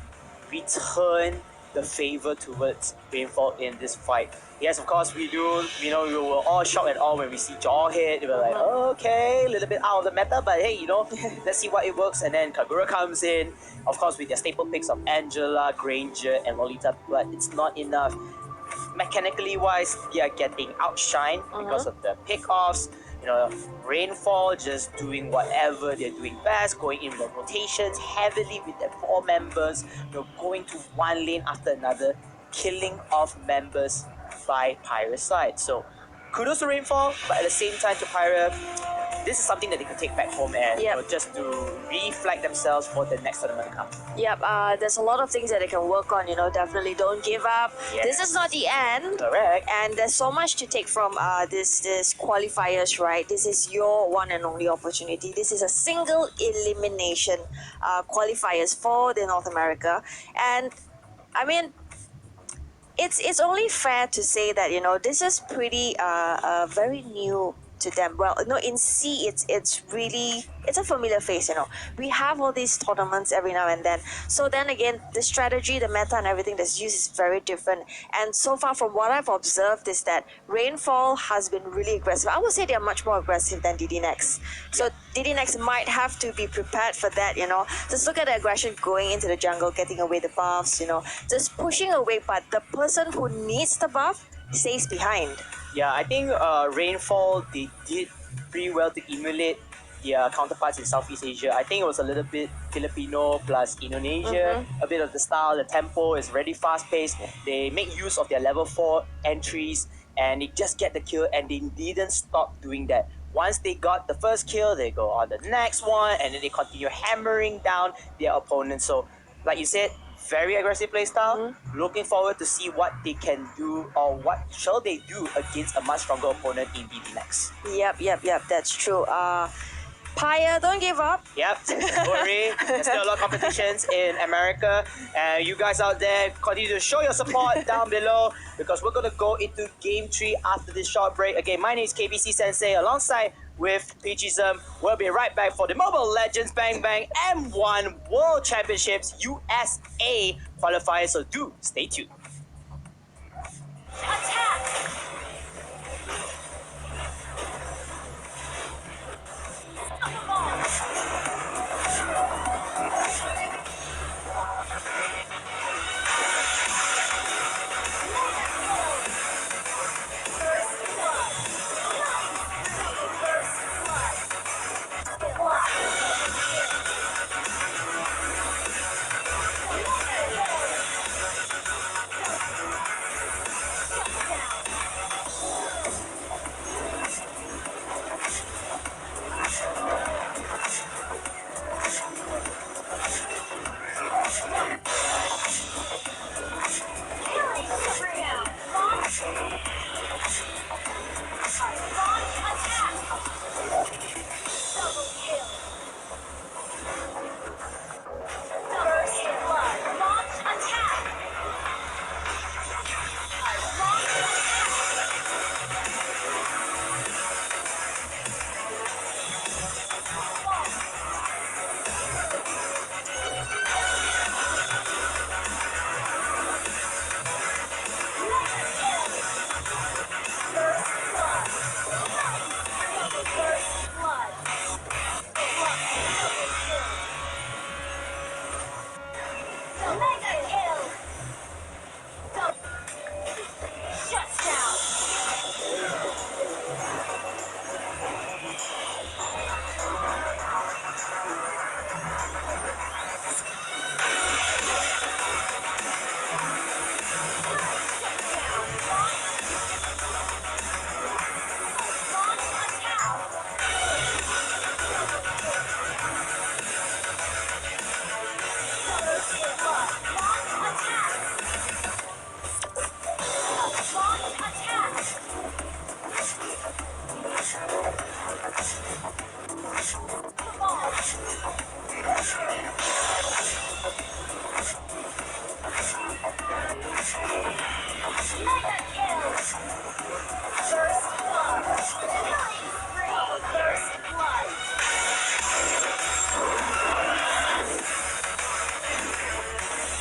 return the favor towards Rainfall in this fight. Yes, of course we do. We were all shocked and awe when we see Jaw hit. We were like, okay, a little bit out of the meta, but hey, let's see what it works. And then Kagura comes in, of course, with their staple picks of Angela, Granger, and Lolita, but it's not enough. Mechanically wise, they are getting outshined because of the pick-offs. Rainfall just doing whatever they're doing best, going in the rotations heavily with their 4 members, going to one lane after another, killing off members by Pyre's side. So kudos to Rainfall, but at the same time to Pyre, this is something that they can take back home and just to reflect themselves for the next tournament to come. Yep, there's a lot of things that they can work on, definitely don't give up. Yes. This is not the end. Correct. And there's so much to take from this qualifiers, right? This is your one and only opportunity. This is a single elimination qualifiers for the North America. And I mean, it's only fair to say that this is pretty very new to them. Well, in C it's really a familiar face. We have all these tournaments every now and then. So then again, the strategy, the meta, and everything that's used is very different. And so far, from what I've observed, is that Rainfall has been really aggressive. I would say they're much more aggressive than DD Next. So DD Next might have to be prepared for that. Just look at the aggression going into the jungle, getting away the buffs. Just pushing away. But the person who needs the buff stays behind. Yeah, I think Rainfall, they did pretty well to emulate their counterparts in Southeast Asia. I think it was a little bit Filipino plus Indonesia. A bit of the style, the tempo is very fast paced. They make use of their level 4 entries and they just get the kill, and they didn't stop doing that. Once they got the first kill, they go on the next one, and then they continue hammering down their opponents. So, like you said, very aggressive playstyle. Looking forward to see what they can do, or what shall they do against a much stronger opponent in BB Next. Yep, that's true. Paya, don't give up. Yep, don't worry. There's still a lot of competitions in America. And you guys out there, continue to show your support down below because we're going to go into Game 3 after this short break. Again, my name is KBC Sensei alongside with PGism. We'll be right back for the Mobile Legends Bang Bang M1 World Championships USA qualifiers. So do stay tuned.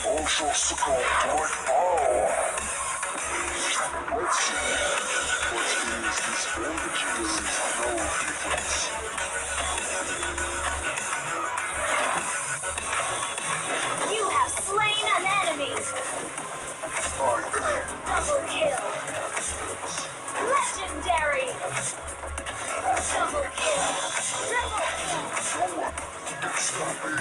All shall succumb to my power. Let's see. What is this bandage? There is no difference. You have slain an enemy. I am. Double kill. Legendary. Double kill. Triple kill. No one can stop me.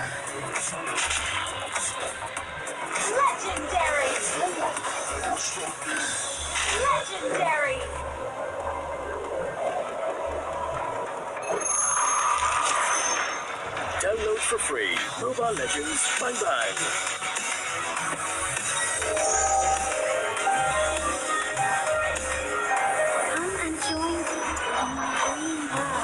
Legendary. No one can stop me. Legendary. Download for free. Mobile Legends Bang Bang. Come and join me in my dream world.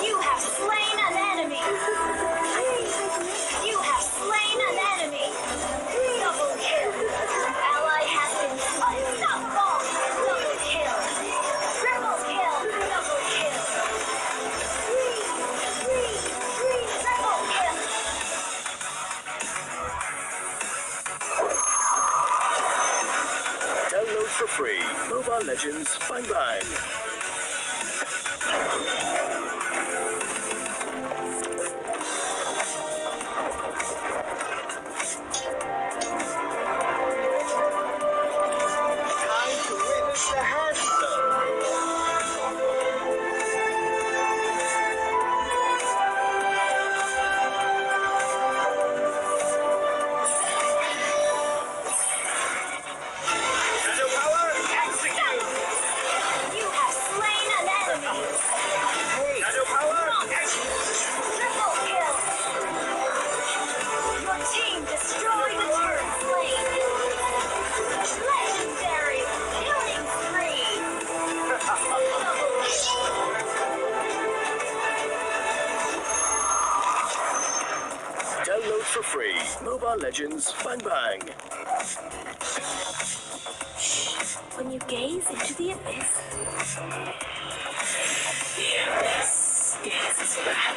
You have slain an enemy. You have slain an enemy. Double kill. Ally has been unstoppable. Double kill. Triple kill. Double kill. Triple kill. Download for free. Mobile Legends Bang Bang. Time to witness the handsome. You have slain an enemy. Mobile Legends Bang Bang. When you gaze into the abyss, the abyss gazes back.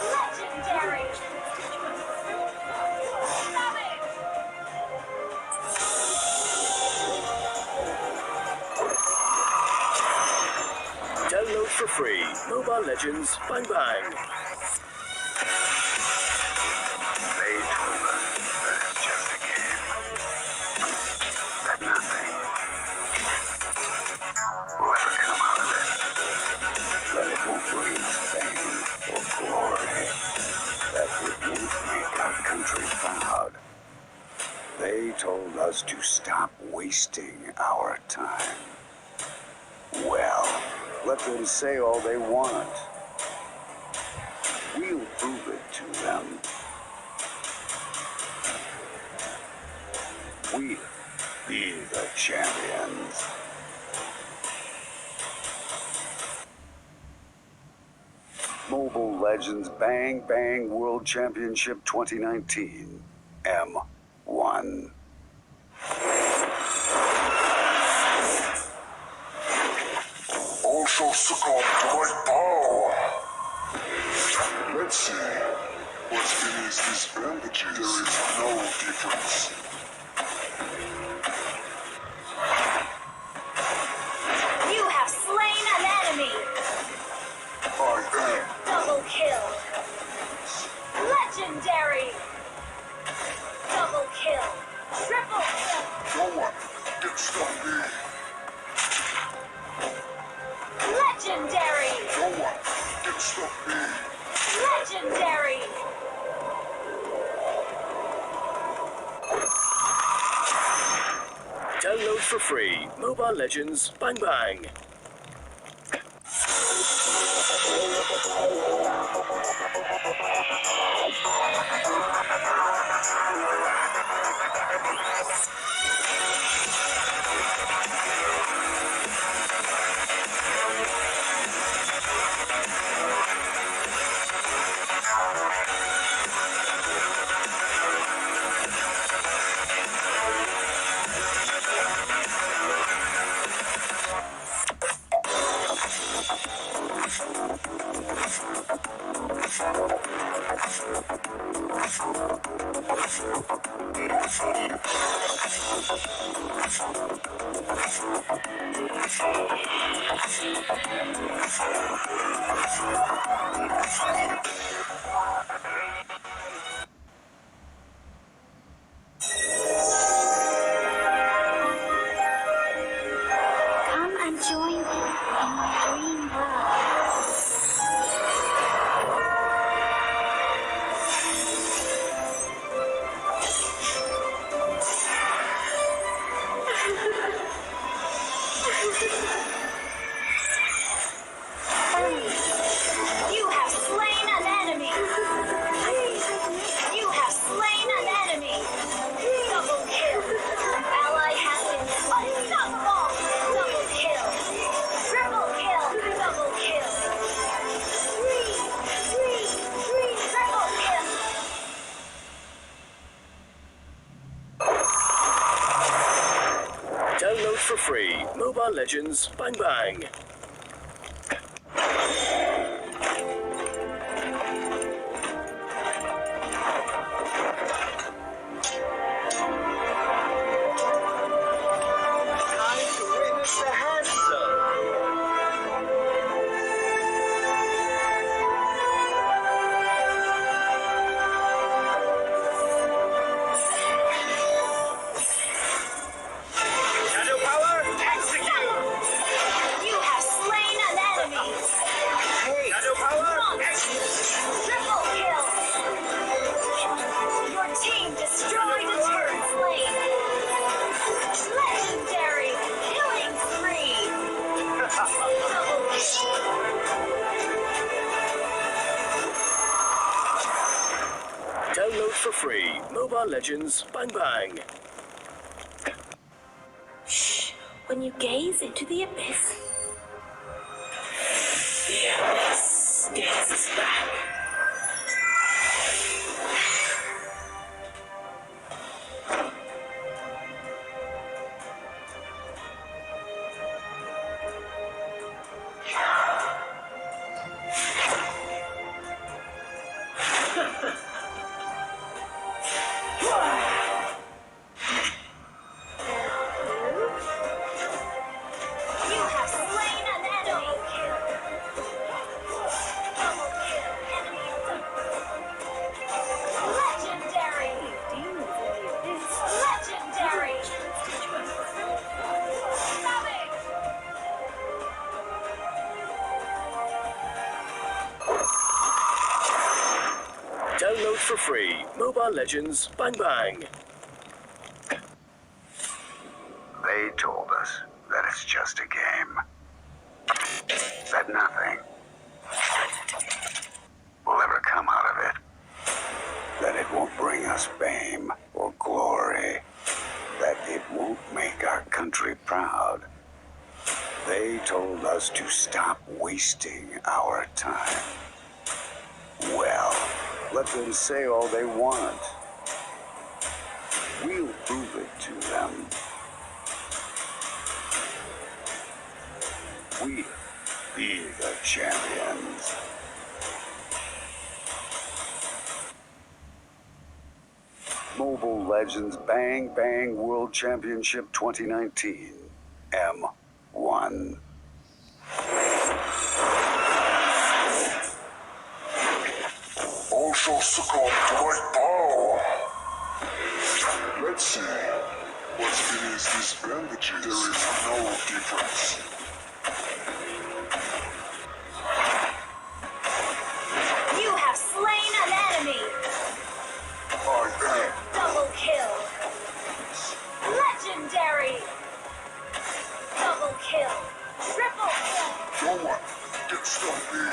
Legendary! Stop it! Download for free Mobile Legends Bang Bang. They told us that it's just a game. That nothing will ever come out of it. That it won't bring us fame or glory. That it won't make our country proud. They told us to stop wasting our time. Well, let them say all they want. We'll prove it to them. We'll be the champions. Mobile Legends Bang Bang World Championship 2019. M1. All shall succumb to my power. Let's see. What's beneath these bandages? There is no difference. You have slain an enemy! I am. Double kill! Legendary! Double kill! Triple kill! No one can stop me. Legendary! No one can stop me. Legendary! Download for free Mobile Legends Bang Bang. Come and join me in my dream world. You have slain an enemy! You have slain an enemy! Double kill! Ally has been unstoppable! Double kill! Triple kill! Double kill! Triple kill! Download for free Mobile Legends Bang Bang. Time to witness the hand zone. Shadow power, execute! You have for free. Mobile Legends Bang Bang. When you gaze into the abyss, gets us back. You have slain an enemy. Double kill. Enemy legendary. Legendary. Coming. Download for free. Mobile Legends Bang Bang. They told us that it's just a game. That nothing will ever come out of it. That it won't bring us fame or glory. That it won't make our country proud. They told us to stop wasting our time. Well, let them say all they want. We'll prove it to them. We'll be the champions. Mobile Legends Bang Bang World Championship 2019. M1. All shall succumb to my power. Let's see. What's beneath these bandages? There is no difference. You have slain an enemy. I am. Double kill. Legendary. Double kill. Triple kill. No one can stop me.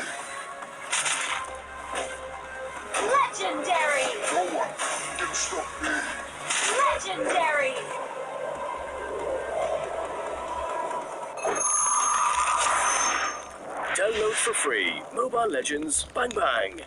Legendary. No one can stop me. Legendary. Download for free. Mobile Legends Bang Bang.